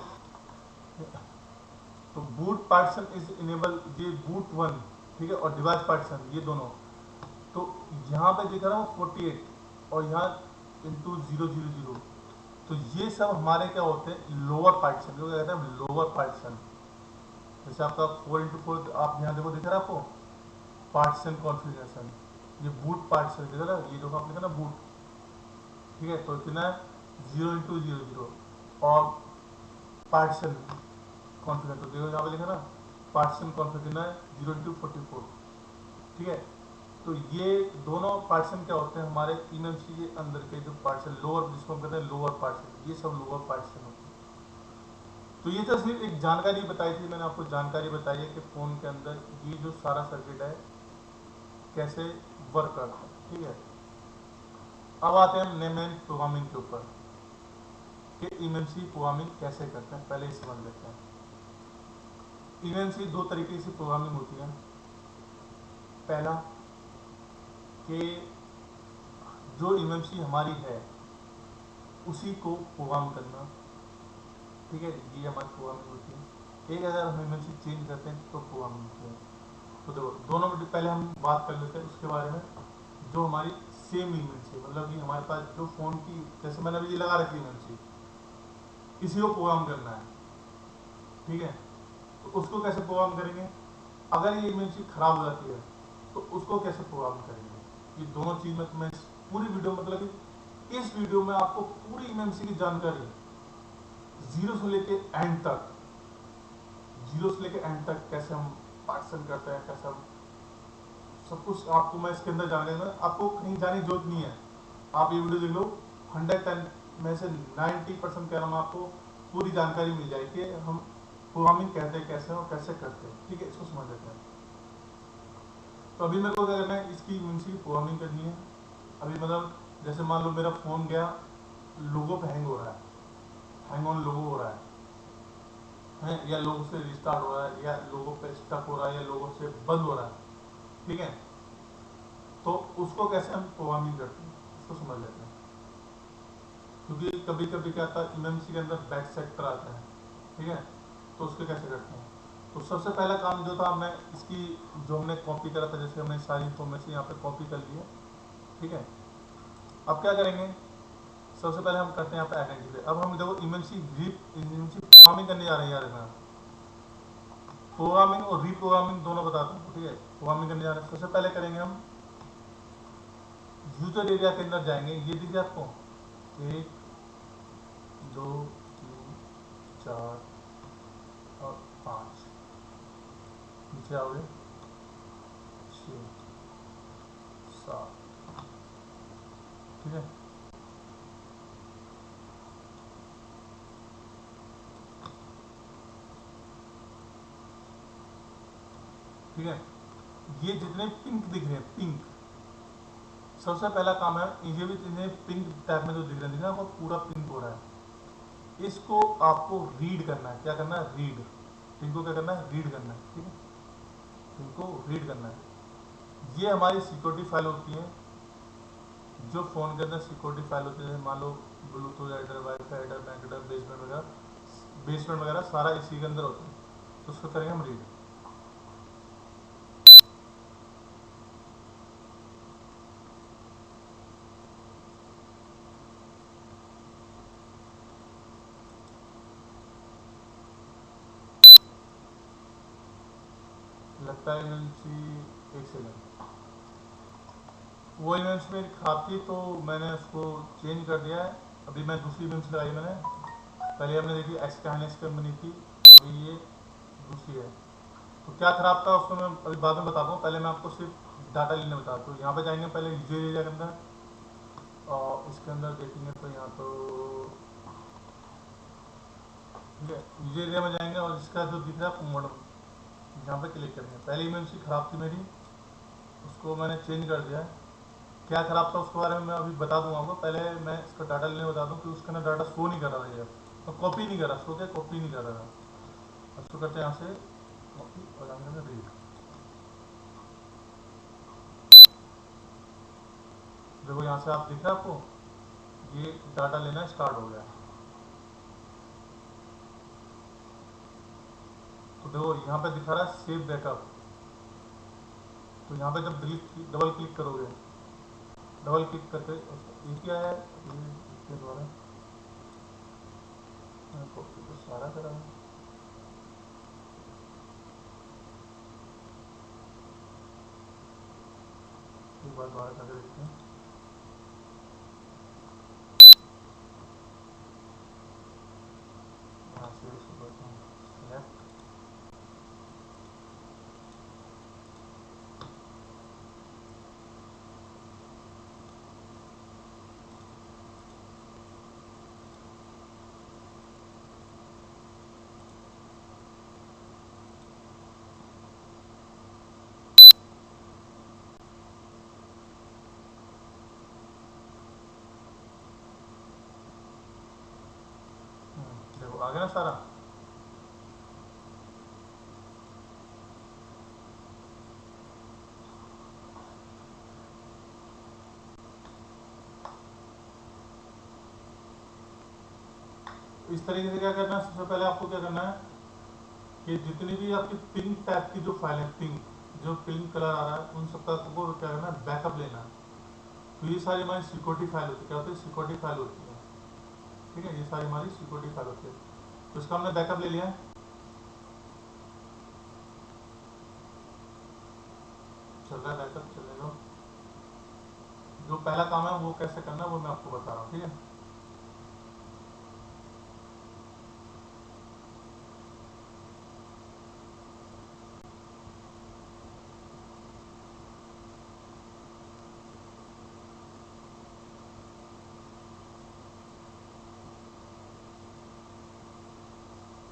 तो बूट पार्टीशन इज इनेबल, ये बूट वन, ठीक है, और डिवाइस पार्टीशन ये दोनों। तो यहाँ पे दिख रहा हूँ 48 और यहाँ इंटू 000, तो ये सब हमारे क्या होते हैं, लोअर पार्टीशन, जो कहते हैं लोअर पार्टीशन। जैसे आपका 4x4, आप यहाँ देखो दिख रहा है आपको पार्टीशन कॉन्फ़िगरेशन, ये बूट पार्टीशन दिख रहा है, ये जो आपने लिखा ना बूट, ठीक है। तो कितना है 0x00, और पार्टीशन कॉन्फ़िगरेशन तो देखो यहाँ पे लिखा ना पार्टीशन कॉन्फ़िगरेशन कितना है 0x44, ठीक है। तो ये दोनों पार्टीशन क्या होते हैं, हमारे eMMC के अंदर के जो पार्टीशन लोअर, जिसको हम कहते हैं लोअर पार्टीशन, ये सब लोअर पार्टीशन होते हैं। तो ये तो सिर्फ एक जानकारी बताई थी, मैंने आपको जानकारी बताई है कि फ़ोन के अंदर ये जो सारा सर्किट है कैसे वर्क करता है, ठीक है। अब आते हैं नेम एंड प्रोग्रामिंग के ऊपर कि eMMC प्रोग्रामिंग कैसे करते हैं, पहले ये समझ लेते हैं। इवेंट्स की दो तरीके से प्रोग्रामिंग होती है। पहला कि जो इवेंट्स हमारी है उसी को प्रोग्राम करना, ठीक है, ये हमारी प्रोग्रामिंग होती है। एक अगर हम इवेंट्स चेंज करते हैं तो प्रोग्रामिंग होती है। तो देखो दोनों में पहले हम बात कर लेते हैं उसके बारे में। जो हमारी सेम इवेंट्स है, मतलब कि हमारे पास जो फ़ोन की, जैसे मैंने अभी ये लगा रखी इवेंट्स, इसी को प्रोग्राम करना है, ठीक है। तो उसको कैसे प्रोग्राम करेंगे? अगर ये इमेज खराब हो जाती है तो उसको कैसे प्रोग्राम करेंगे? ये दोनों चीज़ में तुम्हें पूरी वीडियो, मतलब कि इस वीडियो में आपको पूरी इमेज की जानकारी जीरो से लेके एंड तक, जीरो से लेके एंड तक कैसे हम पार्टीशन करते हैं, कैसे हम सब कुछ आपको मैं इसके अंदर जाने में, आपको कहीं जाने की जरूरत नहीं है। आप ये वीडियो देख लो, 110 में से 90% कह रहा हूँ आपको पूरी जानकारी मिल जाएगी कि हम प्रोग्रामिंग कहते हैं कैसे और कैसे करते हैं, ठीक है। इसको समझ लेते हैं। तो अभी मेरे को क्या करना है, इसकी इमेज की प्रोग्रामिंग करनी है। अभी मतलब जैसे मान लो मेरा फ़ोन गया, लोगो पे हैंग हो रहा है, हैंग ऑन लोगो हो रहा है, या लोगो से रिस्टार्ट हो रहा है, या लोगो पे स्टक हो रहा है, या लोगो से बंद हो रहा है, ठीक है। तो उसको कैसे हम प्रोग्रामिंग करते हैं इसको समझ लेते हैं। क्योंकि कभी कभी क्या आता है, इमेज के अंदर बैक सेक्टर आता है, ठीक है। तो उसको कैसे करते हैं? तो सबसे पहला काम जो था, मैं इसकी जो हमने कॉपी करा था, जैसे हमने सारी इन्फॉर्मेशन यहाँ पे कॉपी कर ली है, ठीक है। अब क्या करेंगे, सबसे पहले हम करते हैं यहाँ पे आइडेंटिफाई। अब हम देखो इमेंसी प्रोग्रामिंग करने जा रहे हैं यार, मैं प्रोग्रामिंग और रीप्रोग्रामिंग दोनों बताता हूँ, ठीक है। प्रोग्रामिंग करने जा रहे हैं, सबसे पहले करेंगे हम यूजर एरिया के अंदर जाएंगे। ये दीजिए आपको 1 2 3 4 और 5, नीचे आओगे 6 7, ठीक है। ठीक है, ये जितने पिंक दिख रहे हैं, पिंक, सबसे पहला काम है, ये भी जितने पिंक टाइप में जो दिख रहे हैं वो पूरा पिंक हो रहा है, इसको आपको रीड करना है। क्या करना है? रीड। इनको क्या करना है? रीड करना है, ठीक है। इनको रीड करना है। ये हमारी सिक्योरिटी फाइल होती है, जो फ़ोन के अंदर सिक्योरिटी फाइल होती है। मान लो Bluetooth adder, WiFi adder, Mac adder, basement वगैरह सारा इसी के अंदर होता है। तो उसको करेंगे हम रीड। लगता है एक सेकेंड, वो इमेज मेरी खराब थी तो मैंने उसको चेंज कर दिया है। अभी मैं दूसरी इमेज लगाई मैंने। पहले हमने देखी एक्स काइनेक्स कंपनी की, अभी ये दूसरी है। तो क्या खराब था उसको मैं अभी बाद में बताता हूँ, पहले मैं आपको सिर्फ डाटा लेने बताता हूँ। यहाँ पे जाएंगे पहले यूजर एरिया के अंदर, और इसके अंदर देखेंगे तो यहाँ तो ठीक है, यूजर एरिया में जाएंगे और इसका जो दिख रहा है मॉडल, यहाँ पे क्लिक करेंगे। पहली इमेज की खराब थी मेरी, उसको मैंने चेंज कर दिया है। क्या खराब था उसके बारे में मैं अभी बता दूंगा आपको। पहले मैं इसका डाटा लेने बता दूं कि उसका ना डाटा शो नहीं कर रहा है, तो कॉपी नहीं कर रहा, शो क्या कॉपी नहीं कर रहा था। उसको करते हैं यहाँ से कॉपी और यहाँ से रीड। देखो यहाँ से आप दिख रहा है आपको, ये डाटा लेना स्टार्ट हो गया। तो देखो यहाँ पे दिखा रहा है सेव बैकअप। तो यहाँ पे जब डबल क्लिक करोगे, डबल क्लिक करके ये क्या है, ये इसके द्वारा कॉपी तो सारा करा है। एक बार दोबारा करके देखते हैं। यहाँ से इसको करता हूँ सेलेक्ट। देखो आ गया ना सारा। इस तरीके से क्या करना है, सबसे पहले आपको क्या करना है कि जितनी भी आपकी पिंक टाइप की जो फाइल है, पिंक जो पिंक कलर आ रहा है, उन सबका आपको क्या करना है, बैकअप लेना है। तो ये सारी हमारी सिक्योरिटी फाइल होती है, क्या होती है, सिक्योरिटी फाइल होती है। ठीक है, ये सारी हमारी सिक्योरिटी फाइल होती है। तो इसका हमने बैकअप ले लिया, चल रहा है बैकअप, चलने दो। जो पहला काम है वो कैसे करना है वो मैं आपको बता रहा हूँ। ठीक है,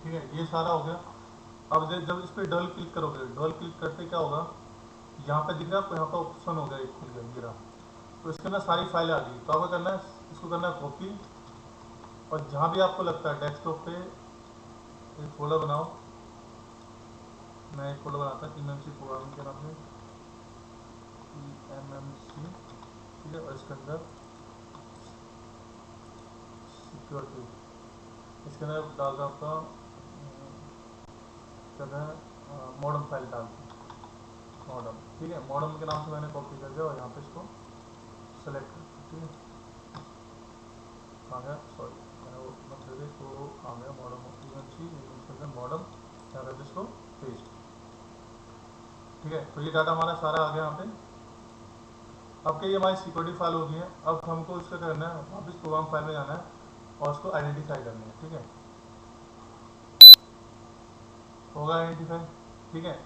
ठीक है, ये सारा हो गया। अब जब इस पर डबल क्लिक करोगे, डबल क्लिक करते क्या होगा, यहाँ पे दिख रहा है आपको, यहाँ पे ऑप्शन हो गया, एक खुल गया गिरा। तो इसके अंदर सारी फाइलें आ गई। तो आपको करना है, इसको करना है कॉपी, और जहाँ भी आपको लगता है डेस्कटॉप पे एक फोल्डर बनाओ। मैं एक फोल्डर बनाता हूँ एमएमसी प्रोग्रामिंग के नाम से, एमएमसी। ठीक है, और इसके अंदर सिक्योरिटी, इसके अंदर डाल दो आपका क्या है, मॉडर्न फाइल डाल दो, मॉडर्न। ठीक है, मॉडर्न के नाम से मैंने कॉपी कर दिया और यहाँ पे इसको सेलेक्ट कर दिया। ठीक है, आ गया, सॉरी मैंने वो मतलब इसको आ गया मॉडर्न एमएमसी, इसके अंदर मॉडर्न, यहाँ कर इसको पेस्ट। ठीक है, तो ये डाटा हमारा सारा आ गया यहाँ पे। अब क्या, ये हमारी सिक्योरिटी फाइल होगी है। अब हमको इसका करना है, वापस प्रोग्राम फाइल में जाना है और उसको आइडेंटिफाई करना है। ठीक है, होगा आइडेंटिफाई। ठीक है,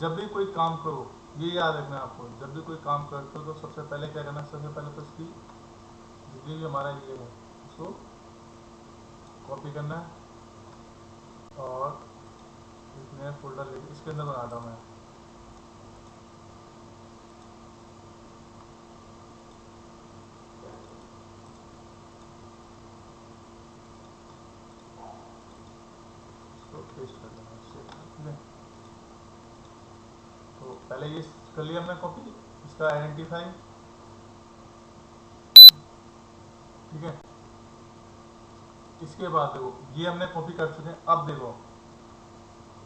जब भी कोई काम करो, ये याद रखना है आपको, जब भी कोई काम करते हो तो सबसे पहले क्या करना है, सबसे पहले तो इसकी जितनी भी हमारा ये है उसको कॉपी करना है, और एक नया फोल्डर लेके इसके अंदर बनाता हूँ मैं। इसको पेस्ट कर देना इससे। ठीक है, तो पहले ये कर लिया हमने कॉपी, इसका आइडेंटिफाई। ठीक है, इसके बाद देखो ये हमने कॉपी कर चुके हैं। अब देखो,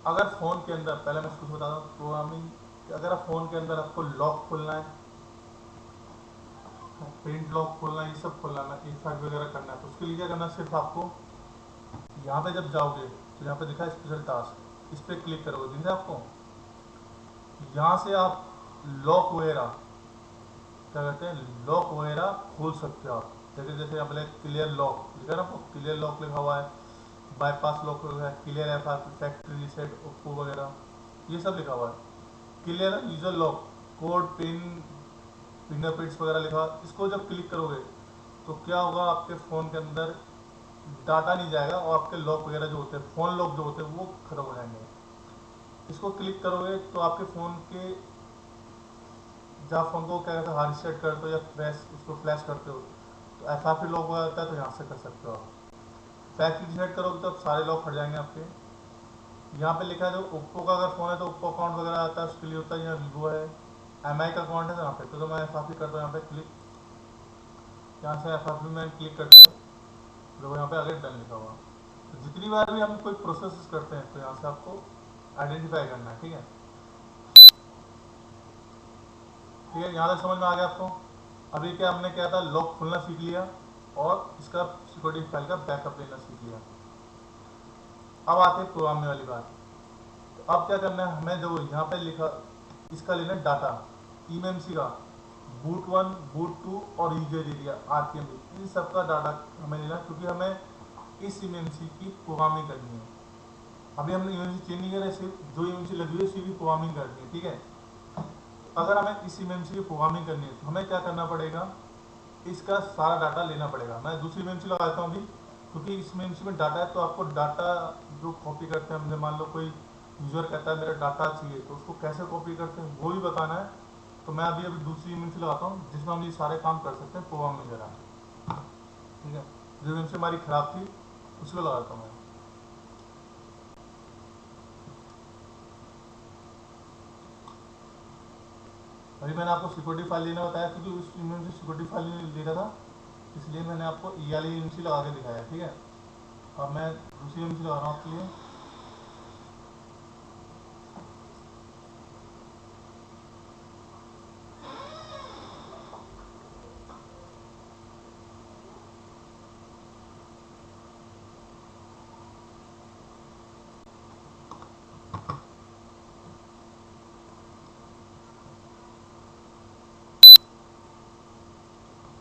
अगर फ़ोन के अंदर, पहले मैं कुछ बता दूँ प्रोग्रामिंग, अगर आप फ़ोन के अंदर आपको लॉक खोलना है, प्रिंट लॉक खोलना है, ये सब खोलना है, E5 वगैरह करना है, तो उसके लिए क्या करना है, सिर्फ आपको यहाँ पे जब जाओगे तो यहाँ पे दिखा है स्पेशल टास्क, इस पर क्लिक करोगे, दिख रहा है आपको। यहाँ से आप लॉक वगैरह क्या कहते हैं, लॉक वगैरह खोल सकते हो आप। जैसे जैसे यहाँ पे क्लियर लॉक लिखा है ना, क्लियर लॉक लिखा हुआ है, बाईपास लॉक लिखा है, clear F factory reset Oppo वगैरह ये सब लिखा हुआ है। Clear user lock, code pin fingerprints वगैरह लिखा हुआ। इसको जब क्लिक करोगे तो क्या होगा, आपके फ़ोन के अंदर डाटा नहीं जाएगा और आपके लॉक वगैरह जो होते हैं, फ़ोन लॉक जो होते हैं, वो खत्म हो जाएंगे। इसको क्लिक करोगे तो आपके फ़ोन के, जब फ़ोन को क्या कहते हैं हार्ड सेट करते हो या फ्लैश, उसको फ्लैश करते हो तो एफ लॉक हो जाता है, तो यहाँ से कर सकते हो आप। फैक्ट्री सेट करोगे तो सारे लॉक हट जाएंगे आपके। यहाँ पे लिखा है, जो ओप्पो का अगर फ़ोन है तो ओप्पो अकाउंट वगैरह आता है, उसके लिए होता है। यहाँ वीवो है, एमआई का अकाउंट है यहाँ पे, तो मैं एफ करता हूँ यहाँ पे क्लिक, यहाँ से एफ में क्लिक करते हैं, तो यहाँ पे आगे डन लिखा हुआ। तो जितनी बार भी हम कोई प्रोसेस करते हैं तो यहाँ से आपको आइडेंटिफाई करना है। ठीक है, ठीक है, यहाँ तक समझ में आ गया आपको। अभी क्या हमने क्या था, लॉक खोलना सीख लिया और इसका सिक्योरिटी फाइल का बैकअप लेना सीख लिया। अब आते हैं प्रोग्राम में वाली बात। तो अब क्या करना है हमें, जो यहाँ पे लिखा, इसका लेना डाटा ईएमसी का, बूट 1 बूट 2 और यूजर एरिया आरपीएम, इन सब का डाटा हमें लेना, क्योंकि हमें इस ईएमसी की प्रोग्रामिंग करनी है। अभी हमने ईएमसी चेंज नहीं करा, सिर्फ जो ईएमसी लगी हुई है उसी की प्रोग्रामिंग करनी है। ठीक है, अगर हमें इस ईएमसी की प्रोग्रामिंग करनी है तो हमें क्या करना पड़ेगा, इसका सारा डाटा लेना पड़ेगा। मैं दूसरी ईएमसी लगाता हूँ अभी, क्योंकि इस ईएमसी में डाटा है, तो आपको डाटा जो कॉपी करते हैं, हमने मान लो कोई यूज़र कहता है मेरा डाटा चाहिए, तो उसको कैसे कॉपी करते हैं वो भी बताना है। तो मैं अभी अभी दूसरी ईमेंसी लगाता हूँ जिसमें हम ये सारे काम कर सकते हैं प्रोग्राम वगैरह। ठीक है, जो ईमेंसी हमारी ख़राब थी उसको लगाता हूँ मैं। अभी मैंने आपको सिक्योरिटी फाइल लेना बताया, क्योंकि उस ईमेंसी सिक्योरिटी फाइल ले रहा था, इसलिए मैंने आपको ई वाली ईमेंसी लगा के दिखाया। ठीक है, अब मैं दूसरी इमेज लगा रहा हूँ आपके लिए।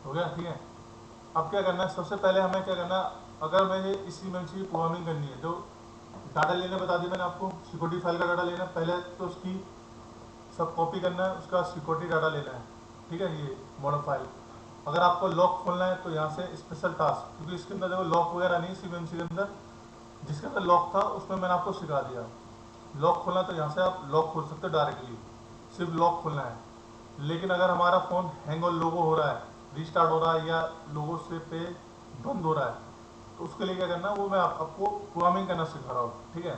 हो गया, ठीक है। अब क्या करना है, सबसे पहले हमें क्या करना है, अगर मुझे इस इमेज की प्रोग्रामिंग करनी है, जो डाटा लेने बता दिया मैंने आपको, सिक्योरिटी फाइल का डाटा लेना है, पहले तो उसकी सब कॉपी करना है, उसका सिक्योरिटी डाटा लेना है, ठीक है, ये मॉडल फाइल। अगर आपको लॉक खोलना है तो यहाँ से स्पेशल टास्क, क्योंकि इसके अंदर देखो लॉक वगैरह नहीं, सीएमसी के अंदर जिसके अंदर लॉक था उसमें मैंने आपको सिखा दिया। लॉक खोलना तो यहाँ से आप लॉक खोल सकते हो डायरेक्टली, सिर्फ लॉक खोलना है। लेकिन अगर हमारा फ़ोन हैंग और लोगो हो रहा है, रीस्टार्ट हो रहा है, या लोगो से पे बंद हो रहा है, तो उसके लिए क्या करना है वो मैं आपको प्रोग्रामिंग करना सिखा रहा हूँ, ठीक है।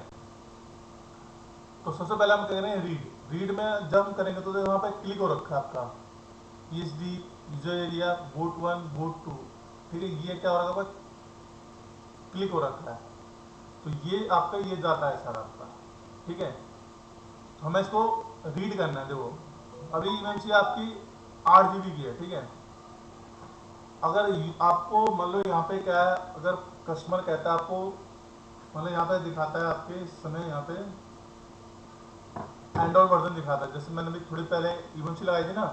तो सबसे पहले हम कह रहे हैं रीड। रीड में जब हम करेंगे तो यहाँ पे क्लिक हो रखा है आपका ESD user area boat 1 boat 2, ठीक है, ये क्या हो रखा है, क्लिक हो रखा है। तो ये आपका ये डाटा है सारा आपका, ठीक है। तो हमें इसको रीड करना है। देखो अभी इमेज आपकी 8 GB की है, ठीक है। अगर आपको मान लो यहाँ पे क्या है, अगर कस्टमर कहता है आपको, मतलब यहाँ पे दिखाता है आपके इस समय यहाँ पे एंड्रॉइड वर्जन दिखाता है, जैसे मैंने अभी थोड़ी पहले इमोजी लगाई थी ना,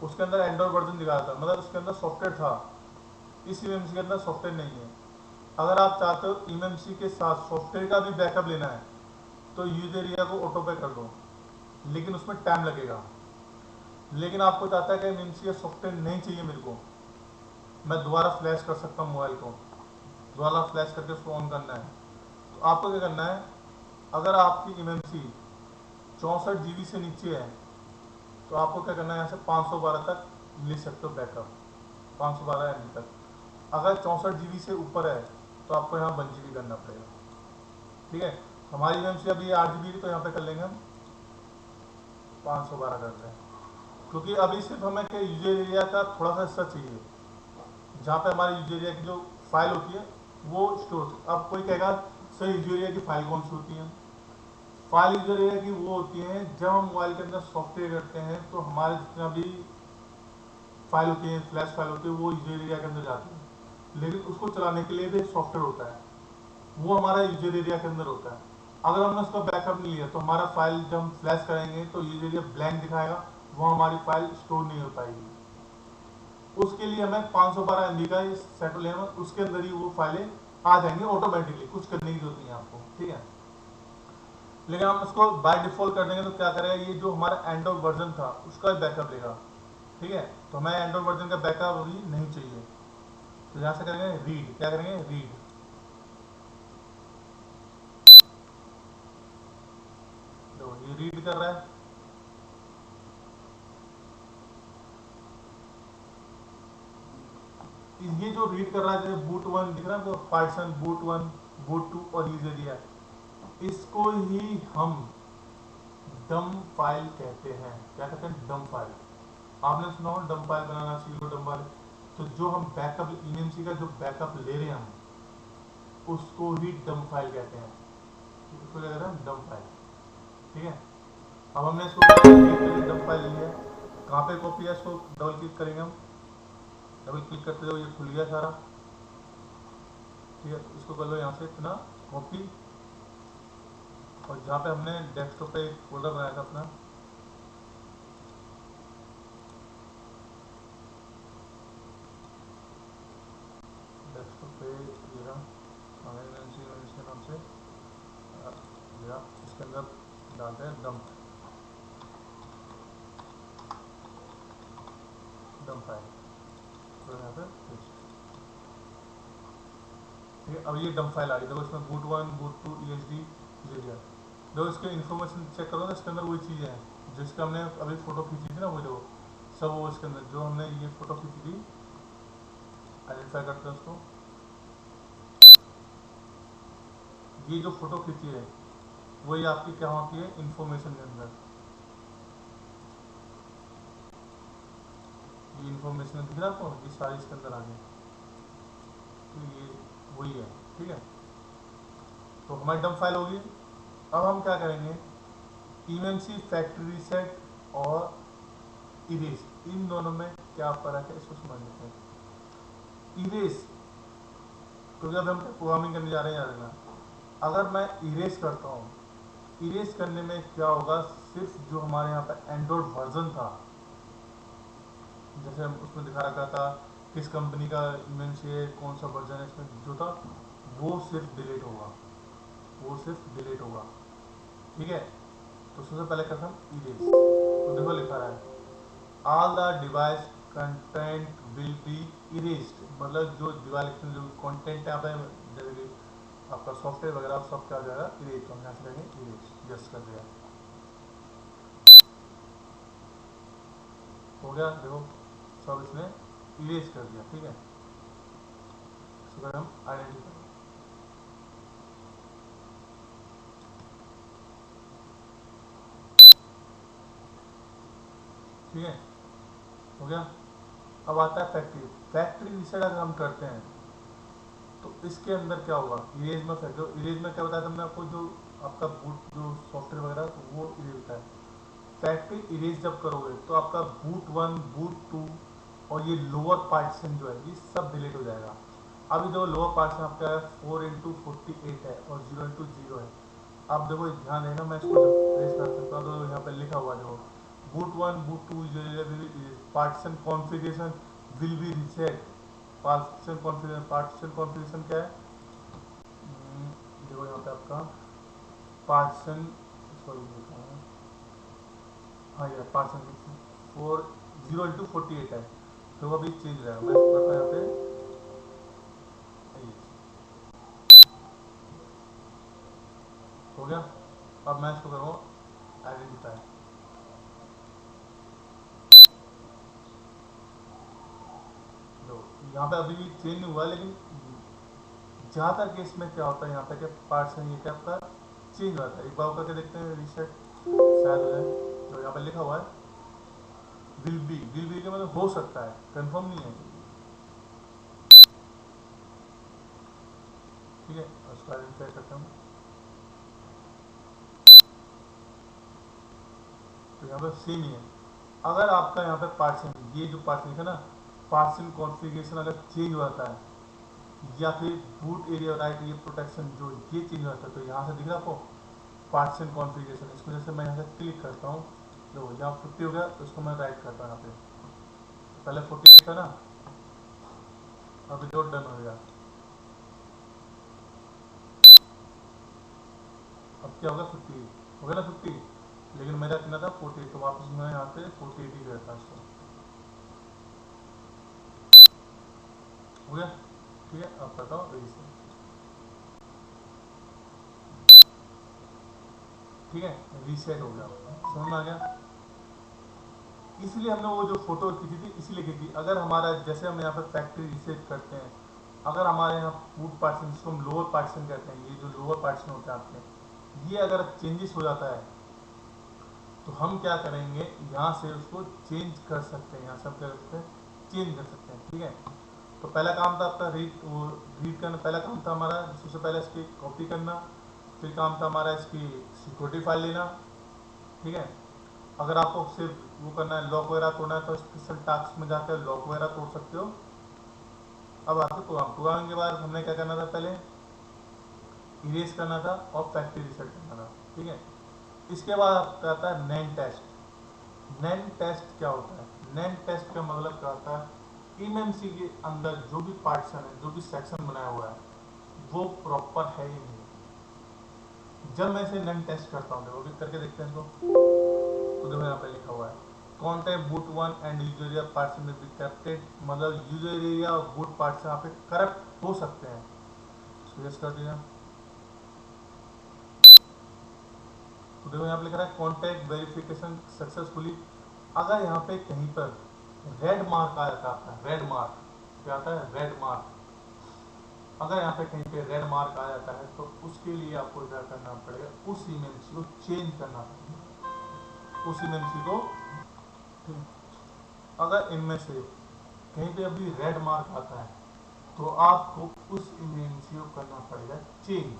उसके अंदर एंड्रॉइड वर्जन दिखाया था, मतलब उसके अंदर सॉफ्टवेयर था। इस इमोजी के अंदर सॉफ्टवेयर नहीं है। अगर आप चाहते हो इमोजी के साथ सॉफ्टवेयर का भी बैकअप लेना है तो यूज एरिया को ऑटो पे कर दो, लेकिन उसमें टाइम लगेगा। लेकिन आपको चाहता है कि इमोजी का सॉफ्टवेयर नहीं चाहिए मेरे को, मैं दोबारा फ्लैश कर सकता हूँ मोबाइल को, दोबारा फ्लैश करके उसको ऑन करना है, तो आपको क्या करना है, अगर आपकी इमोजी 64 GB से नीचे है तो आपको क्या करना है, यहाँ से 512 तक ले सकते हो बैकअप, 512 MB तक। अगर 64 GB से ऊपर है तो आपको यहाँ 1 GB करना पड़ेगा, ठीक है। हमारी इमोजी अभी 8 GB की, तो यहाँ पे कर लेंगे हम 512 करते हैं, क्योंकि अभी सिर्फ हमें क्या यूजर एरिया का थोड़ा सा हिस्सा चाहिए, जहाँ पे हमारे यूजर एरिया की जो फाइल होती है वो स्टोर होती है। अब कोई कहेगा सर यूजर एरिया की फाइल कौन सी होती है, फाइल यूजर एरिया की वो होती है जब हम मोबाइल के अंदर सॉफ्टवेयर करते हैं तो हमारे जितना भी फाइल होती है, फ्लैश फाइल होती है, वो यूजर एरिया के अंदर जाती है। लेकिन उसको चलाने के लिए भी सॉफ्टवेयर होता है, वो हमारा यूजर एरिया के अंदर होता है। अगर हमने उसका बैकअप नहीं लिया तो हमारा फाइल जब हम फ्लैश करेंगे तो यूजर एरिया ब्लैंक दिखाएगा, वो हमारी फाइल स्टोर नहीं हो पाएगी। उसके लिए हमें 512 MB का सेट लेना, उसके अंदर ही वो फाइलें आ जाएंगी ऑटोमेटिकली, कुछ करने की जरूरत नहीं है आपको, ठीक है। लेकिन हम उसको बाय डिफॉल्ट कर देंगे तो क्या करेगा, ये जो हमारा एंड्रॉइड वर्जन था उसका बैकअप लेगा, ठीक है। तो हमें एंड्रॉइड वर्जन का बैकअप अभी नहीं चाहिए, तो यहाँ से करेंगे रीड, क्या करेंगे रीड। तो ये रीड कर रहा है, ये जो रीड कर रहा है जैसे बूट 1 दिख रहा है, तो पार्टीशन बूट 1 बूट 2 और यूजर एरिया, इसको ही हम डम फाइल कहते हैं। क्या कहते हैं, डम फाइल। आपने सुना हो डम फाइल बनाना सीखो, डम फाइल। तो जो हम बैकअप इमेमसी का जो बैकअप ले रहे हैं हम, उसको ही डम फाइल कहते हैं, उसको क्या कहते हैं, डम फाइल, ठीक है। अब हमने इसको डम फाइल लिया है, कहाँ पे कॉपी है, इसको डबल क्लिक करेंगे हम, डबल क्लिक करते हो ये खुल गया सारा, ठीक है। इसको कर लो यहाँ से इतना कॉपी, और जहाँ पे हमने डेस्कटॉप पे एक फोल्डर बनाया था अपना, डेस्कटॉप पे ये रहा इसके नाम से, इसके अंदर डालते हैं डम डम फाइल, तो यहाँ पे ठीक है। अब ये डम फाइल आ गई, देखो इसमें बूट 1 बूट 2 ESD ले लिया। देखो इसके इन्फॉर्मेशन चेक करो ना, इसके अंदर वही चीज़ें हैं जिसके हमने अभी फ़ोटो खींची थी ना, वो देखो सब वो इसके अंदर जो हमने ये फ़ोटो खींची थी, आइडेंटिफाई करते हैं उसको। ये जो फ़ोटो खींची है वही आपकी क्या होती है इन्फॉर्मेशन के अंदर, ये इन्फॉर्मेशन दिख रहा है आपको, ये सारी इसके अंदर आ गई, तो ये वही है, ठीक है। तो हमारी डम फाइल होगी। अब हम क्या करेंगे, इमेंसी फैक्ट्री रीसेट और इरेज, इन दोनों में क्या फर्क है इसको समझ लेते हैं। इरेज, क्योंकि अब हम प्रोग्रामिंग करने जा रहे हैं, याद रखना। अगर मैं इरेज करता हूँ, इरेज करने में क्या होगा, सिर्फ जो हमारे यहाँ पे एंड्रॉइड वर्जन था, जैसे हम उसमें दिखा रखा था किस कंपनी का इमेंसी है, कौन सा वर्जन है, इसमें जो था वो सिर्फ डिलीट होगा, वो सिर्फ डिलीट होगा। ठीक है, तो सबसे पहले करते हम इरेज। तो देखो लिखा रहा है all the device content will be erased, मतलब जो डिवाइस जो कंटेंट है पे, जैसे कि आपका सॉफ्टवेयर वगैरह सब क्या हो जाएगा, इरेज। तो हम यहाँ से करेंगे इरेज, जस्ट कर दिया, हो गया। देखो सब इसने इरेज कर दिया। ठीक है, इसको हम आइडेंटिफाई, ठीक है, हो गया। अब आता है फैक्ट्री। फैक्ट्री रीसेट अगर हम करते हैं तो इसके अंदर क्या होगा, इरेज में फैक्ट्री, इरेज में क्या बताया था मैंने आपको, जो आपका बूट जो सॉफ्टवेयर वगैरह तो वो इरेज होता है। फैक्ट्री इरेज जब करोगे तो आपका बूट 1 बूट 2 और ये लोअर पार्टीशन जो है ये सब डिलीट हो जाएगा। अभी जो लोअर पार्टीशन आपका है 4x48 है और 0x0 है। अब देखो ध्यान देना, मैं इसको प्रेस कर सकता हूँ तो यहाँ पे लिखा हुआ देखो boot 1 boot 2 partition configuration will be reset. Partition configuration क्या है, देखो यहाँ पे आपका पार्टीशन, सॉरी हाँ यार पार्टीशन 0x48 है, तो वो अभी चेंज हो जाएगा। मैं करता हूँ यहाँ पे, हो गया। अब मैं इसको करूँ आइडेंटिफाई, तो यहाँ पे अभी भी चेंज नहीं हुआ, लेकिन ज़्यादातर केस में क्या होता है यहाँ पे कि पार्टीशन ये क्या आपका चेंज होता है। एक बार करके देखते हैं रीसेट, शायद हो जाए। तो यहाँ पे लिखा हुआ है विल बी का मतलब हो सकता है, कंफर्म नहीं है। ठीक है, उसको आइडेंटिफाई करता हूँ। तो यहाँ पे सेम ही है। अगर आपका यहाँ पे पार्टीशन, ये जो पार्टीशन है ना, पार्टीशन कॉन्फ़िगरेशन अगर चेंज हो जाता है या फिर बूट एरिया राइट ये प्रोटेक्शन जो ये चेंज हो जाता है, तो यहाँ से दिख रहा आपको पार्टीशन कॉन्फ़िगरेशन। इसको जैसे मैं यहाँ से क्लिक करता हूँ, जो यहाँ 50 हो गया, तो इसको मैं राइट करता हूँ यहाँ पे, पहले 48 था ना, अभी जो डन हो गया। अब क्या होगा, 50 हो गया ना, 50, लेकिन मेरा कितना था 48, तो वापस मैं यहाँ पे 48 ही करता इसको, हो गया। ठीक है, अब करता हूँ रीसेट। ठीक है, रीसेट हो गया, समझ में आ गया। इसलिए हमने वो जो फोटो खींची थी इसीलिए खींची। अगर हमारा जैसे हम यहाँ पर फैक्ट्री रीसेट करते हैं, अगर हमारे यहाँ फूड पार्टीशन जिसको हम लोअर पार्टीशन कहते हैं, ये जो लोअर पार्टीशन होते हैं आपके, ये अगर चेंजेस हो जाता है तो हम क्या करेंगे, यहाँ से उसको चेंज कर सकते हैं, यहाँ से हम क्या कर सकते हैं, चेंज कर सकते हैं। ठीक है, तो पहला काम था आपका रीड करना, पहला काम था हमारा सबसे पहले इसकी कॉपी करना, फिर काम था हमारा इसकी सिक्योरिटी फाइल लेना। ठीक है, अगर आपको सिर्फ वो करना है, लॉक वगैरह तोड़ना है, तो स्पेशल टास्क में जाकर लॉक वगैरह तोड़ सकते हो। अब आपको प्रोग्रामिंग के बाद हमने क्या करना था, पहले इरेज करना था और फैक्ट्री रीसेट करना था। ठीक है, इसके बाद आपका आता है नैन टेस्ट। नैन टेस्ट क्या होता है, नैन टेस्ट का मतलब क्या होता है, एमएमसी के अंदर जो भी पार्टीशन है, जो भी सेक्शन बनाया हुआ है वो प्रॉपर है ही नहीं। जब मैं इसे नैन टेस्ट करता हूँ, देखो करके देखते हैं इसको, तो देखो यहाँ पे लिखा हुआ है contact boot 1 and user area partition में बी करप्टेड, मतलब यूजर एरिया और बूट पार्टीशन यहाँ पे करप्ट हो सकते हैं। इसको यस कर दिया, तो देखो यहाँ पे लिख रहा है कॉन्टैक्ट वेरिफिकेशन सक्सेसफुली। अगर यहाँ पे कहीं पर रेड मार्क आ जाता है, रेड मार्क क्या आता है, रेड मार्क, अगर यहाँ पे कहीं पे रेड मार्क आ जाता है तो उसके लिए आपको क्या करना पड़ेगा, उस इमेज को चेंज करना पड़ेगा, उस इमेज को। अगर इनमें से कहीं पे अभी रेड मार्क आता है तो आपको उस इमेज को करना पड़ेगा चेंज।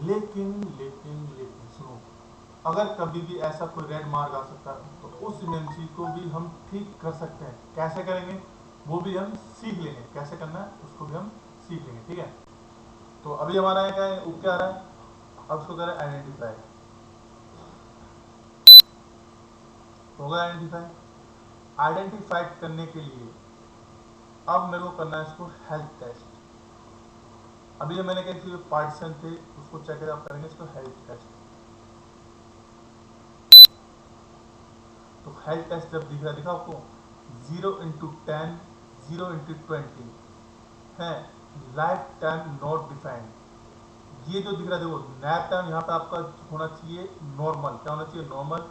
लेकिन लेकिन लेकिन सुनो, अगर कभी भी ऐसा कोई रेड मार्क आ सकता है तो उस इमएमसी को भी हम ठीक कर सकते हैं। कैसे करेंगे वो भी हम सीख लेंगे, कैसे करना है उसको भी हम सीख लेंगे, ठीक है। तो अभी हमारा क्या है, ऊपर क्या आ रहा है, अब उसको करें आइडेंटिफाई, होगा आइडेंटिफाई। आइडेंटिफाई करने के लिए अब मेरे को करना है इसको हेल्थ टेस्ट। अभी जो मैंने कही पार्टीशन थे उसको चेक आप करेंगे इसको हेल्थ टेस्ट। तो हेल्थ टेस्ट जब दिख रहा दिखा आपको 0 into 10 0 into 20 है, लाइफ टाइम नॉट डिफाइंड। ये जो दिख रहा है देखो नैप टाइम यहाँ पे आपका होना चाहिए नॉर्मल, क्या होना चाहिए नॉर्मल।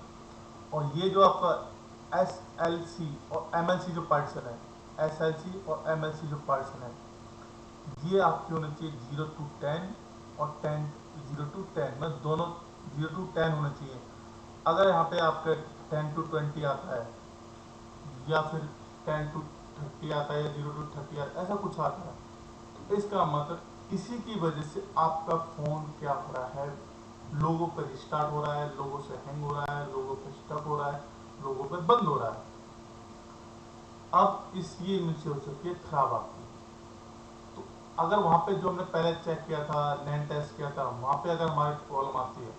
और ये जो आपका एस एल सी और एम एल सी जो पार्टीशन है, एस एल सी और एम एल सी जो पार्टीशन है, ये आपके होने चाहिए 0 to 10 और 10 0 to 10 में दोनों 0 to 10 होने चाहिए। अगर यहाँ पे आपका 10 to 20 आता है या फिर 10 to 30 आता है या 0 to 30 आता है, ऐसा कुछ आता है, तो इसका मतलब इसी की वजह से आपका फोन क्या हो रहा है, लोगों पर रिस्टार्ट हो रहा है, लोगों से हैंग हो रहा है, लोगों पर स्टक हो रहा है, लोगों पर बंद हो रहा है। अब इस ये इनसे हो सकती है खराब आपकी। तो अगर वहां पे जो हमने पहले चेक किया था, नैन टेस्ट किया था, वहां पे अगर हमारी प्रॉब्लम आती है,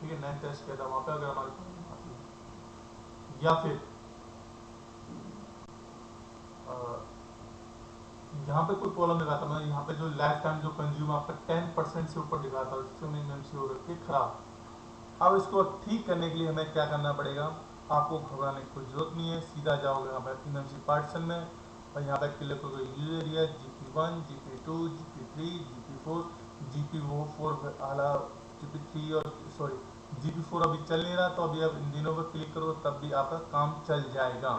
ठीक है, नैन टेस्ट किया था वहां पे अगर हमारी प्रॉब्लम आती है, या फिर यहाँ पे कोई प्रॉब्लम दिखा था, मैं यहाँ पे जो लाइफ टाइम जो कंज्यूम आपका 10% से ऊपर दिखा था, उससे मेमोरी हो रखी है खराब। अब इसको ठीक करने के लिए हमें क्या करना पड़ेगा, आपको घबराने की कोई जरूरत नहीं है, सीधा जाओगे यहाँ पर मेमोरी पार्टीशन में और यहाँ पर क्लिक होगा user area GP1 GP2 GP3 GP4 GP4 आला GP3 और सॉरी GP4 अभी चल नहीं रहा, तो अभी आप इन दिनों पर क्लिक करो तब भी आपका काम चल जाएगा,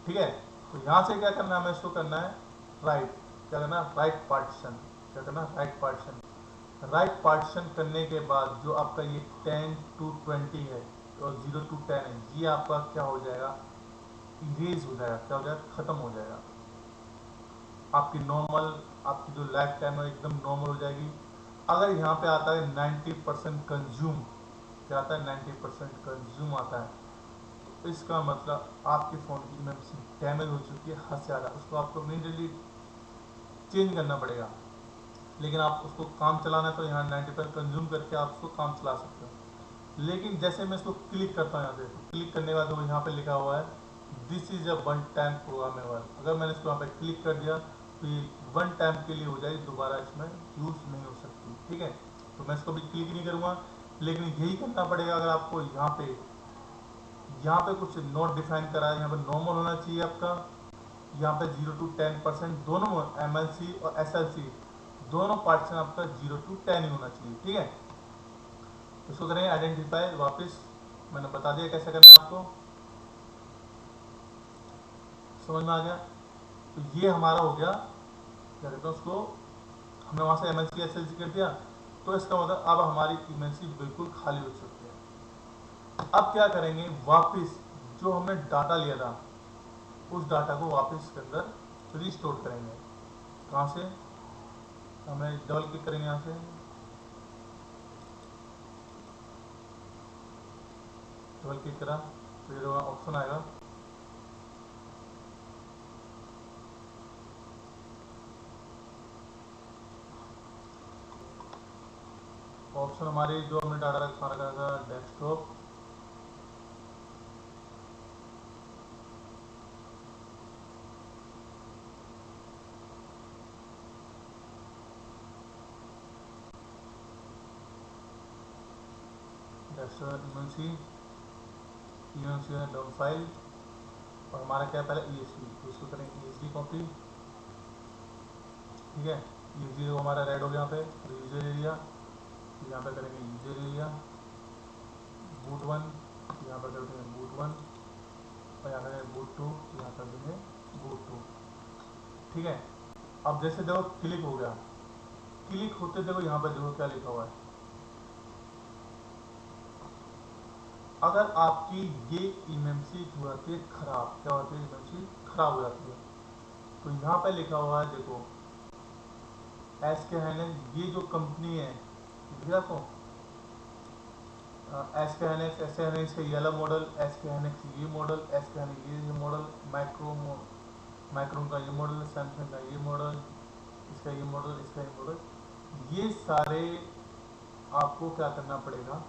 ठीक है। तो यहाँ से क्या करना है, हमें इसको करना है राइट, क्या करना है राइट पार्टीशन, क्या करना है राइट पार्टीशन। राइट पार्टीशन करने के बाद जो आपका ये 10 to 20 है और 0 to 10 है, ये आपका क्या हो जाएगा, इरेज हो जाएगा, क्या हो जाएगा खत्म हो जाएगा। आपकी नॉर्मल, आपकी जो लाइफ टाइम है एकदम नॉर्मल हो जाएगी। अगर यहाँ पे आता है 90% कंज्यूम, क्या आता है 90% कंज्यूम आता है, तो इसका मतलब आपके फ़ोन की मेमोरी डैमेज हो चुकी है हद से ज़्यादा, उसको आपको इमीडिएटली चेंज करना पड़ेगा। लेकिन आप उसको काम चलाना है तो यहाँ 90% कंज्यूम करके आप उसको काम चला सकते हो। लेकिन जैसे मैं इसको क्लिक करता हूँ यहाँ से, तो क्लिक करने के बाद वो यहाँ पे लिखा हुआ है this is a one time programmable. अगर मैंने इसको यहाँ पे क्लिक कर दिया तो ये वन टाइम के लिए हो जाएगी, दोबारा इसमें यूज़ नहीं हो सकती, ठीक है। तो मैं इसको भी क्लिक नहीं करूँगा, लेकिन यही करना पड़ेगा। अगर आपको यहाँ पे कुछ नोट डिफाइन करा है, यहाँ पे नॉर्मल होना चाहिए आपका, यहाँ पे 0 to 10% दोनों एम एल सी और एस एल सी दोनों पार्टीशन आपका 0 to 10 ही होना चाहिए, ठीक है। इसको करेंगे आइडेंटिफाई, वापस मैंने बता दिया कैसे करना है आपको, समझ में आ गया। तो ये हमारा हो गया, क्या कहते हैं उसको, हमने वहाँ से M L C S L C कर दिया, तो इसका मतलब अब हमारी इमेंसी बिल्कुल खाली हो चुकी है। अब क्या करेंगे, वापस जो हमने डाटा लिया था उस डाटा को वापस के अंदर रिस्टोर करेंगे। कहाँ से, हमें डबल क्लिक करेंगे यहाँ से, डबल क्लिक करा तो ये ऑप्शन आएगा, ऑप्शन हमारी जो हमने डाटा रखा था डेस्कटॉप, इमेंसी है डॉम फाइल, और हमारा क्या पहले ई एस डी, तो इसको करेंगे ई एस डी कॉपी, ठीक है। ई एस डी हमारा रेड हो गया यहाँ पे, यूजर एरिया, यहाँ पे करेंगे यूजर एरिया बूट 1, यहाँ पर कर देंगे बूट 1 और यहाँ करेंगे बूट 2, यहाँ कर देंगे बूट 2, ठीक है। अब जैसे देखो क्लिक हो गया, क्लिक होते देखो यहाँ पर देखो क्या लिखा हुआ है, अगर आपकी ये इमेंसी हो जाती है खराब, क्या होती है इमेंसी खराब हो जाती है, तो यहाँ पे लिखा हुआ है देखो एस के है, ये जो कंपनी है दिख आपको? एस के एन एक्स का येलो मॉडल, एस के एन एक्स ये मॉडल, एस के एन ये मॉडल, माइक्रोन का ये मॉडल, सैमसंग का ये मॉडल, इसका ये मॉडल, इसका ये मॉडल, ये सारे आपको क्या करना पड़ेगा,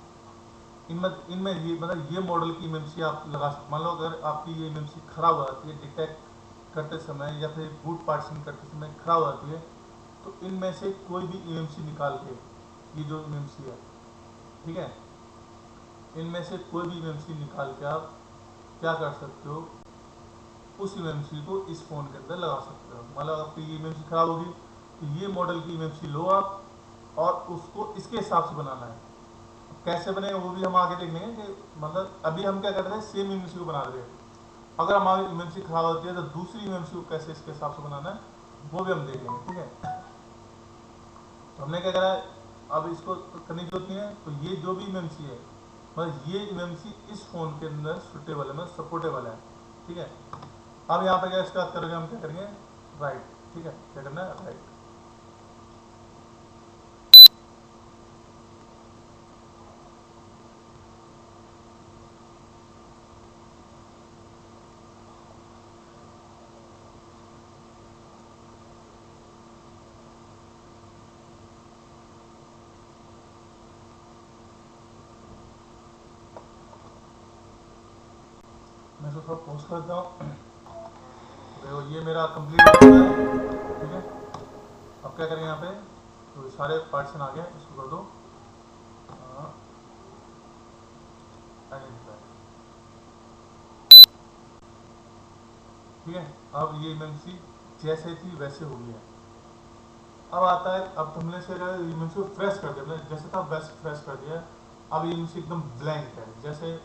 इनमें ये मतलब ये मॉडल की एमएमसी आप लगा सकते। मान लो अगर आपकी ये एमएमसी खराब हो जाती है डिटेक्ट करते समय या फिर बूट पार्टीशन करते समय खराब हो जाती है, तो इनमें से कोई भी एमएमसी निकाल के, ये जो एमएमसी है, ठीक है, इनमें से कोई भी एमएमसी निकाल के आप क्या कर सकते हो, उस एमएमसी को इस फ़ोन के अंदर लगा सकते हो। मतलब आपकी ये एमएमसी खराब होगी तो ये मॉडल की एमएमसी लो आप और उसको इसके हिसाब से बनाना है। कैसे बने वो भी हम आगे देख लेंगे कि मतलब अभी हम क्या कर रहे हैं, सेम एमएमसी को बना रहे हैं। अगर हमारी एमएमसी खराब होती है तो दूसरी एमएमसी को कैसे इसके हिसाब से बनाना है वो भी हम देख लेंगे, ठीक है। तो हमने क्या करा है, अब इसको करने की जरूरत नहीं है। तो ये जो भी एमएमसी है, मतलब ये एमएमसी इस फ़ोन के अंदर सुटेबल है, मतलब सपोर्टेबल है, ठीक है। अब यहाँ पे क्या इसके बाद करेंगे, हम क्या करेंगे, राइट, ठीक है, क्या करना है, राइट। मैं इसको थोड़ा पोस्ट कर देता हूँ। देखो ये मेरा कंप्लीट हो चुका है, ठीक है। अब क्या करेंगे यहाँ पे, तो सारे पार्टीशन आ गए, इसको कर दो आइडेंटिफाई, ठीक है। अब ये एमएमसी जैसे थी वैसे हो गई है। अब आता है, अब तुमने से एमएमसी को फ्रेश कर दिया, जैसे था वैसे फ्रेश कर दिया। अब ये एमएमसी एकदम ब्लैंक है, जैसे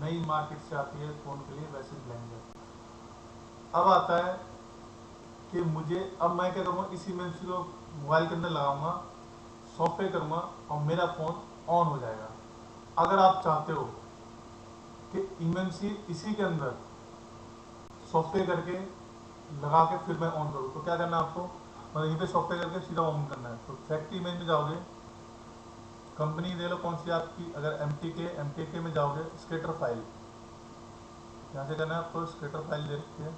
नई मार्केट से आती है फ़ोन के लिए वैसे ब्लैंक है। अब आता है कि मुझे, अब मैं क्या करूँगा, इसी एमएमसी को मोबाइल के अंदर लगाऊंगा, सॉफ्टवेयर करूँगा और मेरा फ़ोन ऑन हो जाएगा। अगर आप चाहते हो कि एमएमसी इसी के अंदर सॉफ्टवेयर करके लगा के फिर मैं ऑन करूँ, तो क्या करना है आपको, मतलब यहीं पे सॉफ्टवेयर करके सीधा ऑन करना है। तो फैक्ट्री इमेज में जाओगे, कंपनी दे लो कौन सी आपकी, अगर एम टी के में जाओगे, स्केटर फाइल यहाँ से करना है आपको, स्केटर फाइल दे रखी है,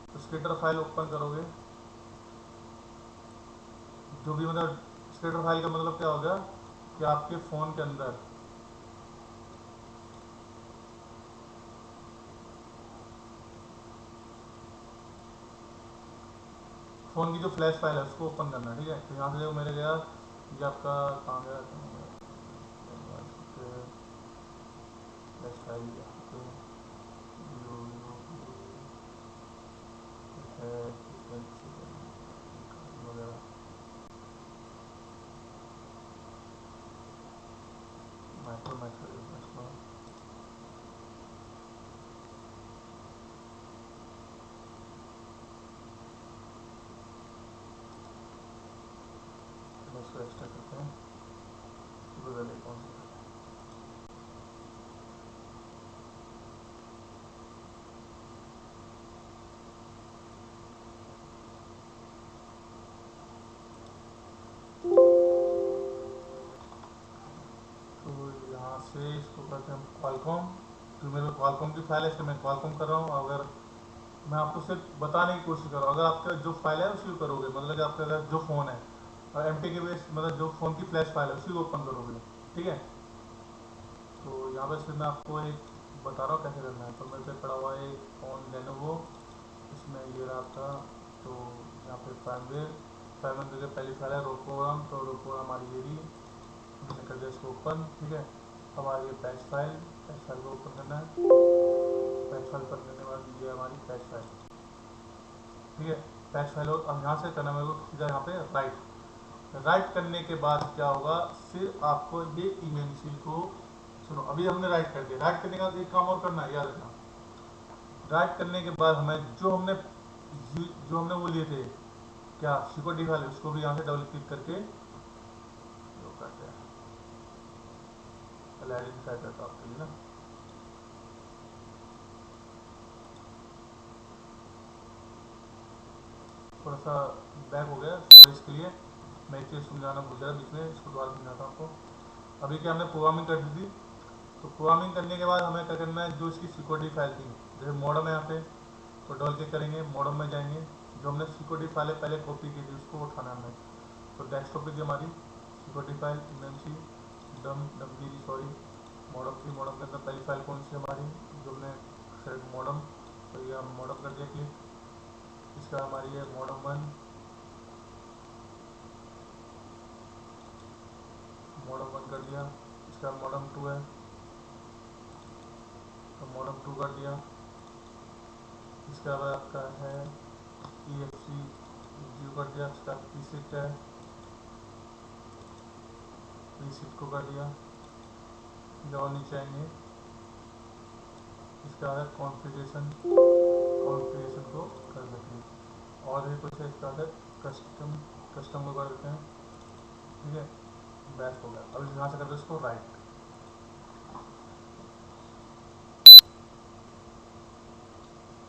तो स्केटर फाइल ओपन करोगे, जो भी मतलब स्केटर फाइल का मतलब क्या होगा कि आपके फ़ोन के अंदर फ़ोन की जो फ्लैश फाइल है उसको ओपन करना है, ठीक है। तो यहाँ से देखो मेरे गया, ये आपका कहाँ गया, फ्लैश फाइल वगैरह, माइक्रो उसको एक्स्ट्रा करते हैं, बदले कौन सा, तो यहाँ से इसको करते हैं क्वालकॉम। तो मेरे क्वालकॉम की फाइल है, इसलिए मैं क्वालकॉम कर रहा हूँ। अगर मैं आपको सिर्फ बताने की कोशिश कर रहा हूँ, अगर आपका जो फाइल है उसी को करोगे, मतलब कि आपका अगर जो फ़ोन है और एम टी के बेस मतलब जो फ़ोन की फ्लैश फाइल है उसी को ओपन करोगे, ठीक है। तो यहाँ पर फिर मैं आपको एक बता रहा हूँ कैसे करना है। तो मेरे पे पड़ा हुआ है एक फ़ोन लेनोवो, इसमें ये रहा था। तो यहाँ पे फाइव के पहली फाइल है रोकोराम, तो रोकोराम हमारी ये रही, हमने कर दिया इसको ओपन, ठीक है। अब आ गई पैच फाइल को ओपन करना है। पैच फाइल ओपन करने के बाद ये हमारी पैच फाइल, ठीक है। पैच फाइल और अब यहाँ से करना मेरे को सीधा यहाँ पे राइट करने के बाद क्या होगा, फिर आपको ये इमेंसी को, सुनो अभी हमने राइट कर दिया, राइट करने का एक काम और करना है, याद रखना। राइट करने के बाद हमें जो हमने वो लिए थे क्या सिक्योरिटी फाइल, उसको भी यहाँ से डबल क्लिक करके जो करते हैं, पहले आइडेंटिफाई करता हूँ आपके लिए ना। थोड़ा सा बैक हो गया, और इसके लिए मैं एक चीज़ समझाना भूल गया बीच में, इसको दोबारा समझाता हूँ आपको। अभी क्या हमने प्रोग्रामिंग कर दी थी, तो प्रोग्रामिंग करने के बाद हमें क्या करना है, जो इसकी सिक्योरिटी फाइल थी, जैसे मॉडम है यहाँ पे, तो डबल क्लिक करेंगे, मॉडम में जाएंगे, जो हमने सिक्योरिटी फाइल पहले कॉपी की थी उसको उठाना है हमें। तो डेस्कटॉप पे थी हमारी security file MMC W sorry modem थी। मॉडम के अंदर पहली फाइल कौन सी हमारी, जो हमने सेलेक्ट मॉडम, तो ये हम मॉडम कर दिया क्लिक। इसका हमारी है मॉडम 1, मॉडम 1 कर दिया। इसका मॉडम 2 है, तो मॉडम 2 कर दिया। इसका बाद आपका है EFC जीरो कर दिया। इसका पीसिट है, पीसिट को कर दिया। और नीचे आएंगे, इसका है कॉन्फ़िगरेशन, कॉन्फ़िगरेशन को कर देते हैं। और भी कुछ है, इसका है कस्टम, कस्टम को कर देते हैं। ठीक है, बेस्ट हो गया। अब यहाँ से करते हैं इसको राइट।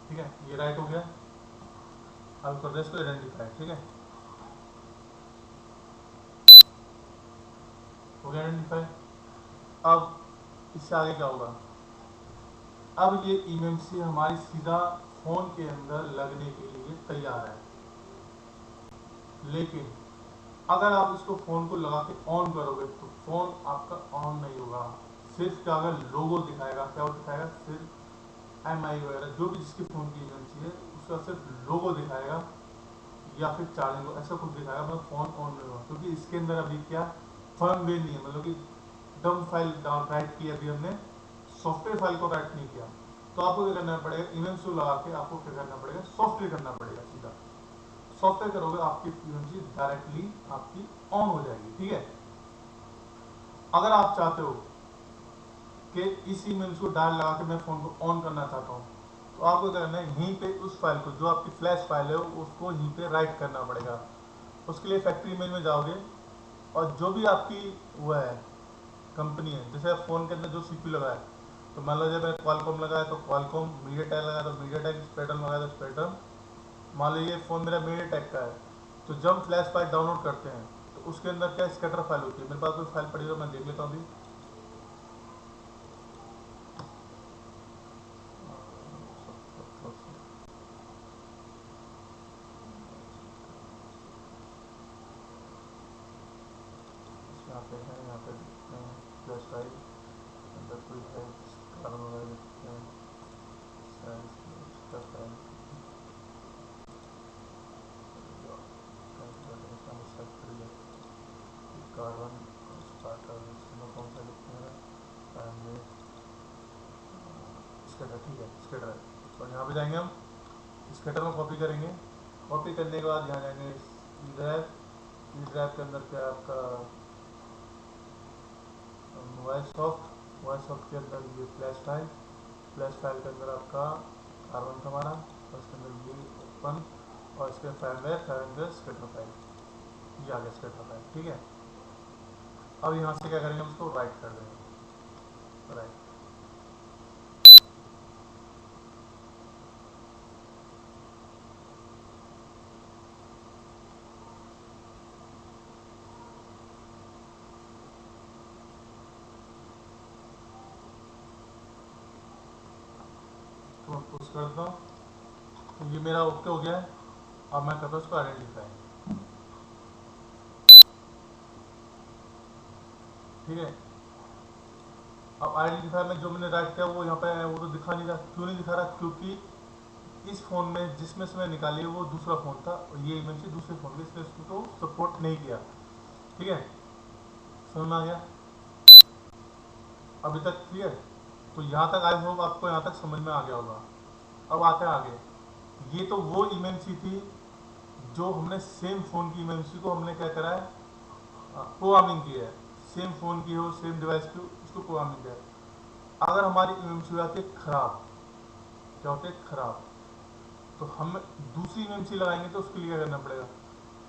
ठीक है, ये राइट हो गया। अब कर दे इसको आइडेंटिफाई। ठीक है, हो गया आइडेंटिफाई। अब इससे आगे क्या होगा, अब ये इमेमसी हमारी सीधा फोन के अंदर लगने के लिए तैयार है। लेकिन अगर आप इसको फोन को लगा के ऑन करोगे तो फोन आपका ऑन नहीं होगा। सिर्फ क्या अगर लोगो दिखाएगा, क्या दिखाएगा, सिर्फ MI वगैरह जो भी जिसके फोन की इमेमसी है उसका सिर्फ लोगो दिखाएगा या फिर चार्जिंग ऐसा कुछ दिखाएगा, मतलब फोन ऑन नहीं होगा। क्योंकि इसके अंदर अभी क्या फर्मवेयर नहीं है, मतलब कि डम फाइल राइट की अभी हमने, सॉफ्टवेयर फाइल को राइट नहीं किया। तो आपको क्या करना पड़ेगा, इमेमसी लगा के आपको क्या करना पड़ेगा, सॉफ्टवेयर करना पड़ेगा। सीधा सॉफ्टवेयर करोगे आपकी इमेमसी डायरेक्टली आपकी ऑन हो जाएगी। ठीक है, अगर आप चाहते हो कि इस इमेमसी को डायल लगा के मैं फोन को ऑन करना चाहता हूँ, तो आपको क्या करना है, यहीं पे उस फाइल को, जो आपकी फ्लैश फाइल है उसको यहीं पे राइट करना पड़ेगा। उसके लिए फैक्ट्री मेल में जाओगे और जो भी आपकी वो है कंपनी है, जैसे फ़ोन के अंदर जो CPU लगा है, तो मान लो जब मैंने क्वालकॉम लगाया तो क्वालकॉम, मीडियाटेक लगाया तो मीडियाटेक, स्पेक्ट्रम लगाया तो स्पेक्ट्रम। मान लो ये फ़ोन मेरा मीडियाटेक का है, तो जब हम फ्लैश फाइल डाउनलोड करते हैं तो उसके अंदर क्या स्कैटर फाइल होती है। मेरे पास कोई फाइल पड़ी है, मैं देख लेता हूँ अभी। यहाँ पे है, यहाँ पे देखते हैं फ्लैश फाइल अंदर कोई है, कार्बन वगैरह देखते हैं, साइज फाइल कार्बन स्टार्टर, इसमें कौन सा लिखते हैं, स्केटर। ठीक है, स्केटर है। और यहाँ पे जाएंगे हम, स्केटर में कॉपी करेंगे। कॉपी करने के बाद यहाँ जाएंगे ई ड्राइव। ई ड्राइव के अंदर क्या आपका मोबाइल सॉफ्ट के अंदर ये फ्लैश फाइल, फ्लैश फाइल के अंदर आपका कार्बन था हमारा, और इसके अंदर ये ओपन, और इसके फाइलवेयर स्केटर फाइल, ये आ गया स्केटर फाइल। ठीक है, अब यहाँ से क्या करेंगे, हम उसको राइट कर देंगे, राइट। तो मैं पुश कर देता हूँ, तो ये मेरा ओके हो गया है। अब मैं करता हूँ उसको आइडेंटिफाई। ठीक है, अब आइडेंटिफाई में जो मैंने राइट किया वो यहाँ पे वो तो दिखा नहीं रहा। क्यों नहीं दिखा रहा, क्योंकि इस फ़ोन में जिसमें से मैं निकाली वो दूसरा फ़ोन था, और ये इमेज दूसरे फ़ोन की, इसलिए उसको सपोर्ट नहीं किया। ठीक है, समझ में आ गया अभी तक? क्लियर? तो यहाँ तक आई होप आपको यहाँ तक समझ में आ गया होगा। अब आते हैं आगे। ये तो वो इमेंसी थी जो हमने सेम फ़ोन की इमेंसी को हमने क्या करा है, प्रोग्रामिंग की है। सेम फ़ोन की हो, सेम डिवाइस की हो, उसको प्रोग्रामिंग किया है। अगर हमारी इमेंसी हो जाती है खराब, क्या होती है खराब, तो हम दूसरी इमेंसी लगाएंगे तो उसके लिए क्या करना पड़ेगा,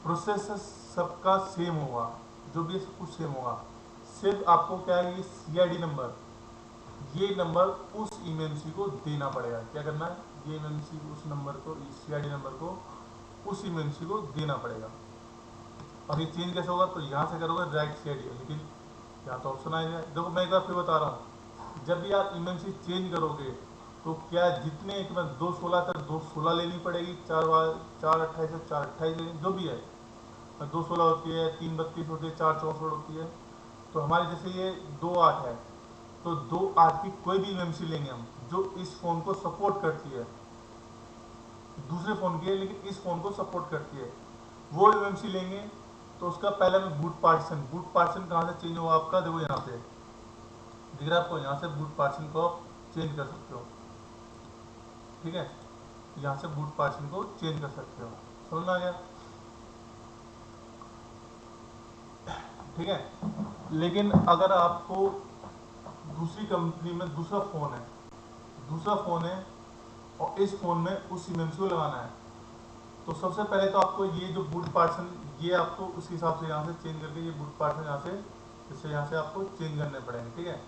प्रोसेसर सबका सेम होगा, जो भी है सब कुछ सेम होगा। सिर्फ आपको क्या है, ये CID नंबर, ये नंबर उस इमेंसी को देना पड़ेगा। क्या करना है, ये इमेंसी उस नंबर को, CID नंबर को उस इमेंसी को देना पड़ेगा। और ये चेंज कैसे होगा, तो यहाँ से करोगे राइट CID, लेकिन यहाँ तो ऑप्शन आएगा। देखो मैं एक बार फिर बता रहा हूँ, जब भी आप इमएमसी चेंज करोगे तो क्या जितने एक बार 216 तक 216 लेनी पड़ेगी, 428 से 428 लेनी, जो भी है, 216 होती है, 332 होती है, 464 होती है। तो हमारे जैसे ये 28 है, तो 28 की कोई भी इमएमसी लेंगे हम जो इस फोन को सपोर्ट करती है, दूसरे फोन की है लेकिन इस फोन को सपोर्ट करती है, वो इमएमसी लेंगे। तो उसका पहले में बूट पार्टीशन कहाँ से चेंज होगा आपका, देखो यहाँ पे दिख रहा है आपको, यहाँ से बूट पार्टीशन को आप चेंज कर सकते हो। ठीक है, यहाँ से बूट पार्टीशन को चेंज कर सकते हो, समझ में आ गया। ठीक है, लेकिन अगर आपको दूसरी कंपनी में दूसरा फोन है और इस फोन में उस इमएमसी को लगाना है, तो सबसे पहले तो आपको ये जो बूट पार्टीशन, ये आपको उस हिसाब से यहाँ से चेंज करके ये बूट पार्टीशन यहाँ से, इससे यहाँ से आपको चेंज करने पड़ेंगे। ठीक है,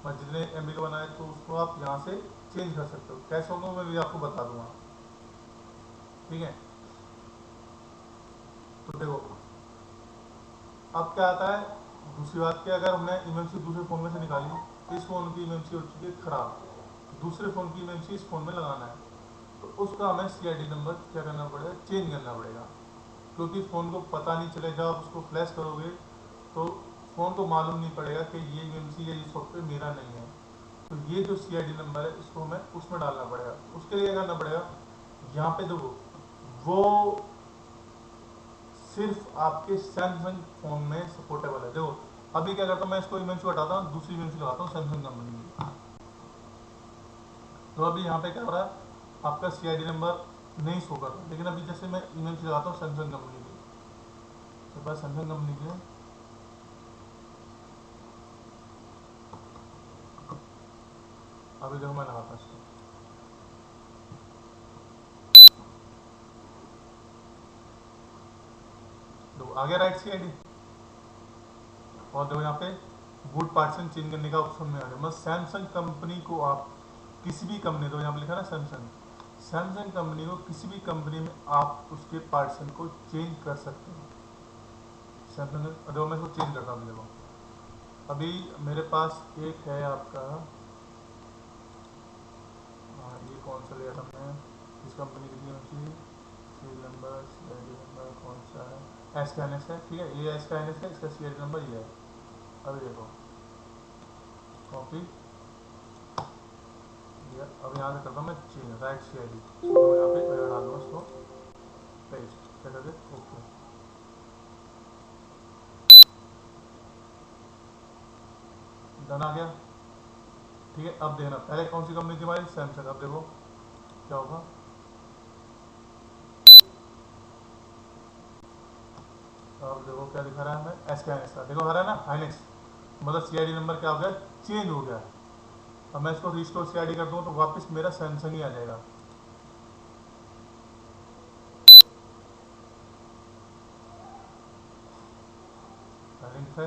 मैं जितने एमबी का बनाए तो उसको आप यहाँ से चेंज कर सकते हो, कैसे होगा मैं भी आपको बता दूंगा। ठीक है, तो देखो अब क्या आता है, दूसरी बात की, अगर हमने इमएमसी दूसरे फ़ोन में से निकाली, इस फ़ोन की इमएमसी हो चुकी है ख़राब, दूसरे फ़ोन की इमएमसी इस फ़ोन में लगाना है, तो उसका हमें सीआईडी नंबर क्या करना पड़ेगा, चेंज करना पड़ेगा। क्योंकि फ़ोन को पता नहीं चलेगा, आप उसको फ्लैश करोगे तो फ़ोन को मालूम नहीं पड़ेगा कि ये इमएमसी या ये सॉफ्टवेयर मेरा नहीं है। तो ये जो सीआईडी नंबर है इसको हमें उसमें डालना पड़ेगा। उसके लिए क्या करना पड़ेगा, यहाँ पे देखो वो सिर्फ आपके सैमसंग फ़ोन में सपोर्टेबल है। देखो अभी क्या करता हूँ, मैं इसको इमेज हटाता हूँ, दूसरी इमेज लगाता हूँ सैमसंग कंपनी की। तो अभी यहाँ पे क्या हो रहा है, आपका सीआईडी नंबर नहीं शो कर रहा, लेकिन अभी जैसे मैं इमेज लगाता हूँ सैमसंग कंपनी की, तो बस सैमसंग कंपनी की है, अभी देखो मैं लगाता हूँ इसको, देखो आ गया राइट सीआईडी। और देखो यहाँ पे बूट पार्टीशन चेंज करने का ऑप्शन में आ गया। मतलब सैमसंग कंपनी को आप किसी भी कंपनी, तो यहाँ पे लिखा ना सैमसंग, सैमसंग कंपनी को किसी भी कंपनी में आप उसके पार्टीशन को चेंज कर सकते हो। सैमसंग, देखो मैं इसको चेंज करता हूँ। देखो अभी मेरे पास एक है आपका, ये कौन सा लिया था मैं, इस कंपनी की थी, सीरियल नंबर सीआईडी नंबर कौन सा है, एस का एन एस है। ठीक है, ये एस का एन एस है, इसका सीआईडी नंबर ये है। अभी देखो कॉपी, अब यहाँ से करता हूँ मैं चेंज राइट सीआईडी, तो मैं यहाँ पे डाल दूँगा उसको पेस्ट, क्या कर दे ओके, डन आ गया। ठीक है, अब देखना पहले कौन सी कंपनी थी हमारी, सैमसंग। अब देखो क्या होगा, अब देखो क्या दिखा रहा है हमें, एस का एन एस का देखो आ रहा है ना, हाइनेक्स, मतलब सीआईडी नंबर क्या हो गया, चेंज हो गया। अब मैं इसको रिस्टोर सीआईडी कर दूँ तो वापस मेरा सैमसंग ही आ जाएगा। आइडेंटिफाई,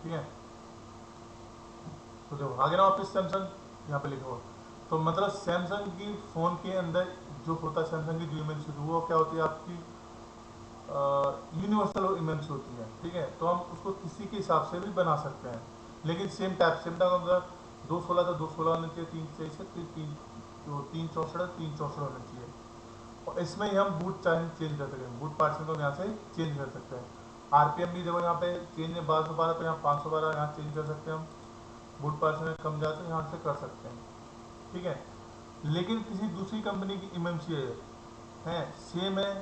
ठीक है, तो देखो आ गया ना वापस सैमसंग, यहाँ पे लिखा हुआ। तो मतलब सैमसंग की फ़ोन के अंदर जो होता है, सैमसंग की जो इमेज वो क्या होती है आपकी, यूनिवर्सल इमेज होती है। ठीक है, तो हम उसको किसी के हिसाब से भी बना सकते हैं, लेकिन सेम टाइप मतलब 216 तो 216 होना चाहिए, 3 तीन, तो 364 364 होना चाहिए। और इसमें ही हम बूट चार्जिंग चेंज कर सकते हैं, बूट पार्टीशन को यहाँ से चेंज कर सकते हैं। आरपीएम भी देखो यहाँ पे चेंज है, 1212 तो यहाँ 512 यहाँ चेंज कर सकते हैं हम, बूट पार्टीशन में कम जाते हैं यहाँ से कर सकते हैं। ठीक है, लेकिन किसी दूसरी कंपनी की इमेज है सेम है,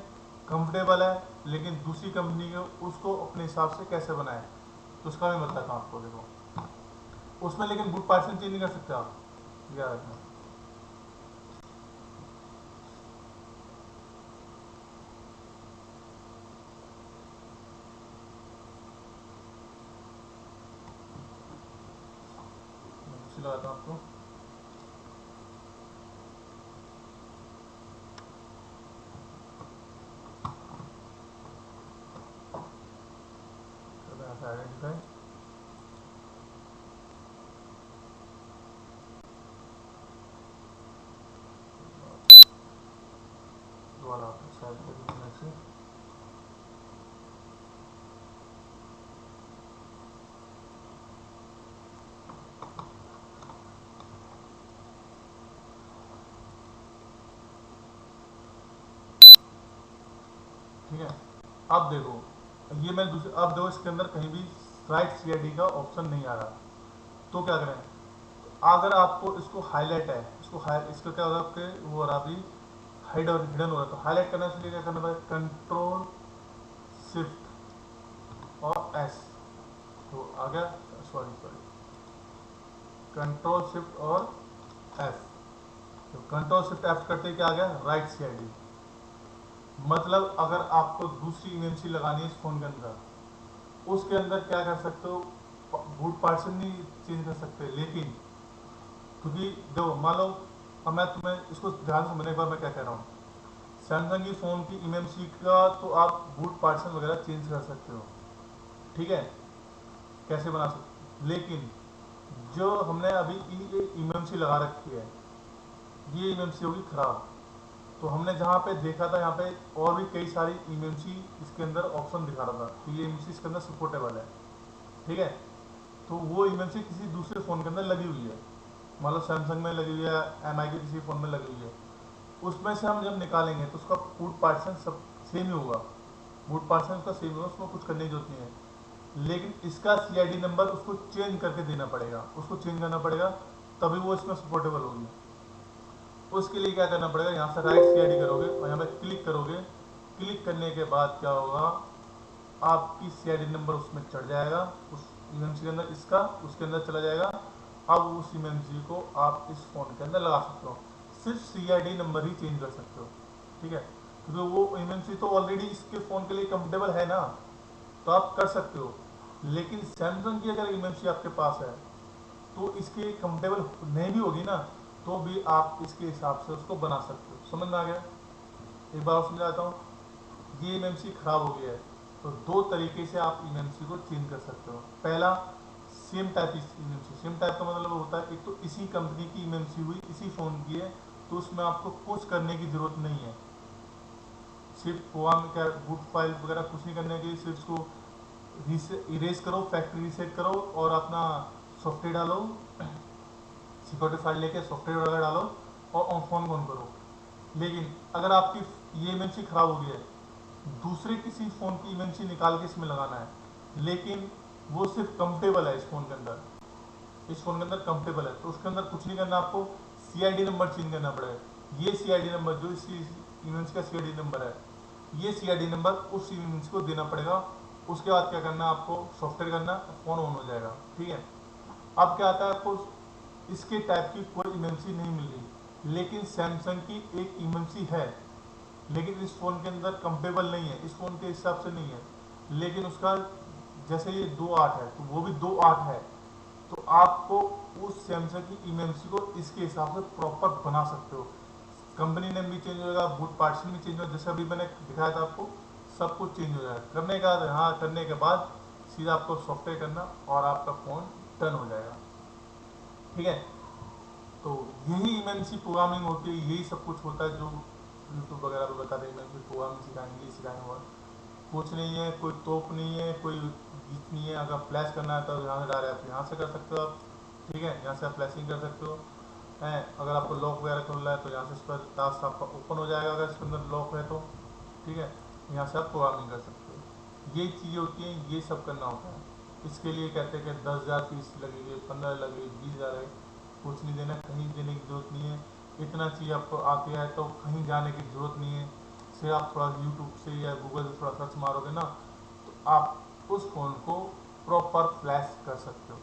कंफर्टेबल है, लेकिन दूसरी कंपनी के उसको अपने हिसाब से कैसे बनाए, तो उसका भी मतलब था आपको। देखो उसमें लेकिन बूट पार्टीशन चेंज नहीं कर सकते आप, याद रखना। मैं दूसरी लगाता हूँ आपको, आइडेंटिफाई, दोबारा शायद से, ठीक है। अब देखो ये मैं दूसरे, अब देखो इसके अंदर कहीं भी राइट CID का ऑप्शन नहीं आ रहा, तो क्या करें, अगर आपको इसको हाईलाइट है, इसको क्या होगा आपके वो हो रहा अभी हाइड और हिडन हो रहा है, तो हाईलाइट करने के लिए क्या करना पड़ेगा, कंट्रोल शिफ्ट और एस, तो आ गया, सॉरी कंट्रोल शिफ्ट और एफ, तो कंट्रोल शिफ्ट एफ करते क्या आ गया, राइट CID। मतलब अगर आपको दूसरी इमेंसी लगानी है इस फोन के अंदर, उसके अंदर क्या कर सकते हो, बूट पार्टीशन नहीं चेंज कर सकते, लेकिन क्योंकि देखो मान लो, अब मैं तुम्हें इसको ध्यान से समझने एक बार मैं क्या कह रहा हूँ, सैमसंग की फ़ोन की इमेंसी का तो आप बूट पार्टीशन वगैरह चेंज कर सकते हो, ठीक है, कैसे बना सकते, लेकिन जो हमने अभी इमेंसी लगा रखी है, ये इमेंसी होगी खराब। तो हमने जहाँ पे देखा था, यहाँ पे और भी कई सारी इमेंसी इसके अंदर ऑप्शन दिखा रहा था कि ये इमेंसी इसके अंदर सपोर्टेबल है, ठीक है, तो वो इमेंसी किसी दूसरे फ़ोन के अंदर लगी हुई है, मान लो सैमसंग में लगी हुई है, MI के किसी फ़ोन में लगी हुई है, उसमें से हम जब निकालेंगे तो उसका बूट पार्टीशन सब सेम ही होगा, बूट पार्टीशन उसका सेम होगा, उसमें कुछ करने की जरूरत नहीं है, लेकिन इसका CID नंबर उसको चेंज करके देना पड़ेगा, उसको चेंज करना पड़ेगा, तभी वो इसमें सपोर्टेबल होगी। उसके लिए क्या करना पड़ेगा, यहाँ से राइट CID करोगे और यहाँ पे क्लिक करोगे, क्लिक करने के बाद क्या होगा, आपकी CID नंबर उसमें चढ़ जाएगा, उस इमेंसी के अंदर इसका उसके अंदर चला जाएगा। अब उस इमेंसी को आप इस फोन के अंदर लगा सकते हो, सिर्फ CID नंबर ही चेंज कर सकते हो, ठीक है, क्योंकि वो इमेंसी तो ऑलरेडी इसके फ़ोन के लिए कंफर्टेबल है ना, तो आप कर सकते हो। लेकिन सैमसंग की अगर इमेंसी आपके पास है तो इसके कंफर्टेबल नहीं भी होगी ना, तो भी आप इसके हिसाब से उसको बना सकते हो। समझ में आ गया, एक बार और समझाता हूँ, ये इमेंसी खराब हो गया है, तो दो तरीके से आप इमेंसी को चेंज कर सकते हो। पहला, सेम टाइप इमेंसी, सेम टाइप का मतलब होता है एक तो इसी कंपनी की इमेंसी हुई, इसी फ़ोन की है, तो उसमें आपको कुछ करने की ज़रूरत नहीं है, सिर्फ प्रोग्राम क्या बूट फाइल वगैरह कुछ नहीं करने की, सिर्फ उसको इरेज करो, फैक्ट्री रीसेट करो और अपना सॉफ्टवेयर डालो, सिक्योरिटी फाइल लेके सॉफ्टवेयर वगैरह डालो और ऑन फोन ऑन करो। लेकिन अगर आपकी ये इमेंसी खराब हो गई है, दूसरे किसी फ़ोन की इमेंसी निकाल के इसमें लगाना है, लेकिन वो सिर्फ कंफर्टेबल है इस फ़ोन के अंदर, इस फ़ोन के अंदर कंफर्टेबल है, तो उसके अंदर कुछ नहीं करना, आपको CID नंबर चेंज करना पड़ेगा। ये CID नंबर जो इस इमेंसी का CID नंबर है, ये CID नंबर उस इमेंसी को देना पड़ेगा। उसके बाद क्या करना, आपको सॉफ्टवेयर करना, फ़ोन ऑन हो जाएगा, ठीक है। अब क्या आता है, आपको इसके टाइप की कोई इमेंसी नहीं मिल रही, लेकिन सैमसंग की एक इमेंसी है, लेकिन इस फ़ोन के अंदर कंफर्टेबल नहीं है, इस फ़ोन के हिसाब से नहीं है, लेकिन उसका जैसे ये 2.8 है तो वो भी 2.8 है, तो आपको उस सैमसंग की इमेंसी को इसके हिसाब से प्रॉपर बना सकते हो। कंपनी नेम भी चेंज हो जाएगा, बूट पार्टीशन भी चेंज हो, जैसे अभी मैंने दिखाया था आपको, सब कुछ चेंज हो जाएगा। करने का हाँ, करने के बाद सीधा आपको सॉफ्टवेयर करना और आपका फ़ोन टर्न हो जाएगा, ठीक है। तो यही इमेंसी प्रोग्रामिंग होती है, यही सब कुछ होता है जो यूट्यूब वगैरह पे बताते हैं, इमेंसी प्रोग्रामिंग सिखाएंगे, सिखाएंगे, और कुछ नहीं है, कोई तोप नहीं है, कोई गीत नहीं है। अगर फ्लैश करना है तो यहाँ से डायरेक्ट यहाँ से कर सकते हो आप, ठीक है, यहाँ से आप फ्लैशिंग कर सकते हो हैं। अगर आपको लॉक वगैरह खोलना है तो यहाँ से इस पर टास्क आपका ओपन हो जाएगा, अगर इसके अंदर लॉक है तो, ठीक है, यहाँ से आप प्रोग्रामिंग कर सकते हो। ये चीज़ें होती हैं, ये सब करना होता है। इसके लिए कहते हैं कि 10,000 फीस लगेगी, 15 लगेगी, 20,000 है, कुछ नहीं देना, कहीं देने की ज़रूरत नहीं है। इतना चीज़ आपको आती है तो कहीं जाने की ज़रूरत नहीं है, से आप थोड़ा यूट्यूब से या गूगल से थोड़ा सर्च मारोगे ना, तो आप उस फ़ोन को प्रॉपर फ्लैश कर सकते हो,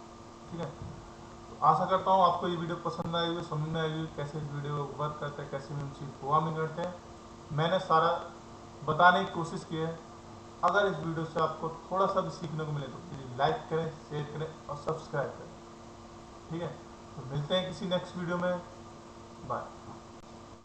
ठीक है। तो आशा करता हूँ आपको ये वीडियो पसंद आएगी, समझ में आएगी कैसे इस वीडियो वर्क करते हैं, कैसे हम चीज़ प्रोग्रामिंग करते हैं। मैंने सारा बताने की कोशिश की है। अगर इस वीडियो से आपको थोड़ा सा भी सीखने को मिले तो प्लीज़ लाइक करें, शेयर करें और सब्सक्राइब करें, ठीक है। तो मिलते हैं किसी नेक्स्ट वीडियो में, बाय।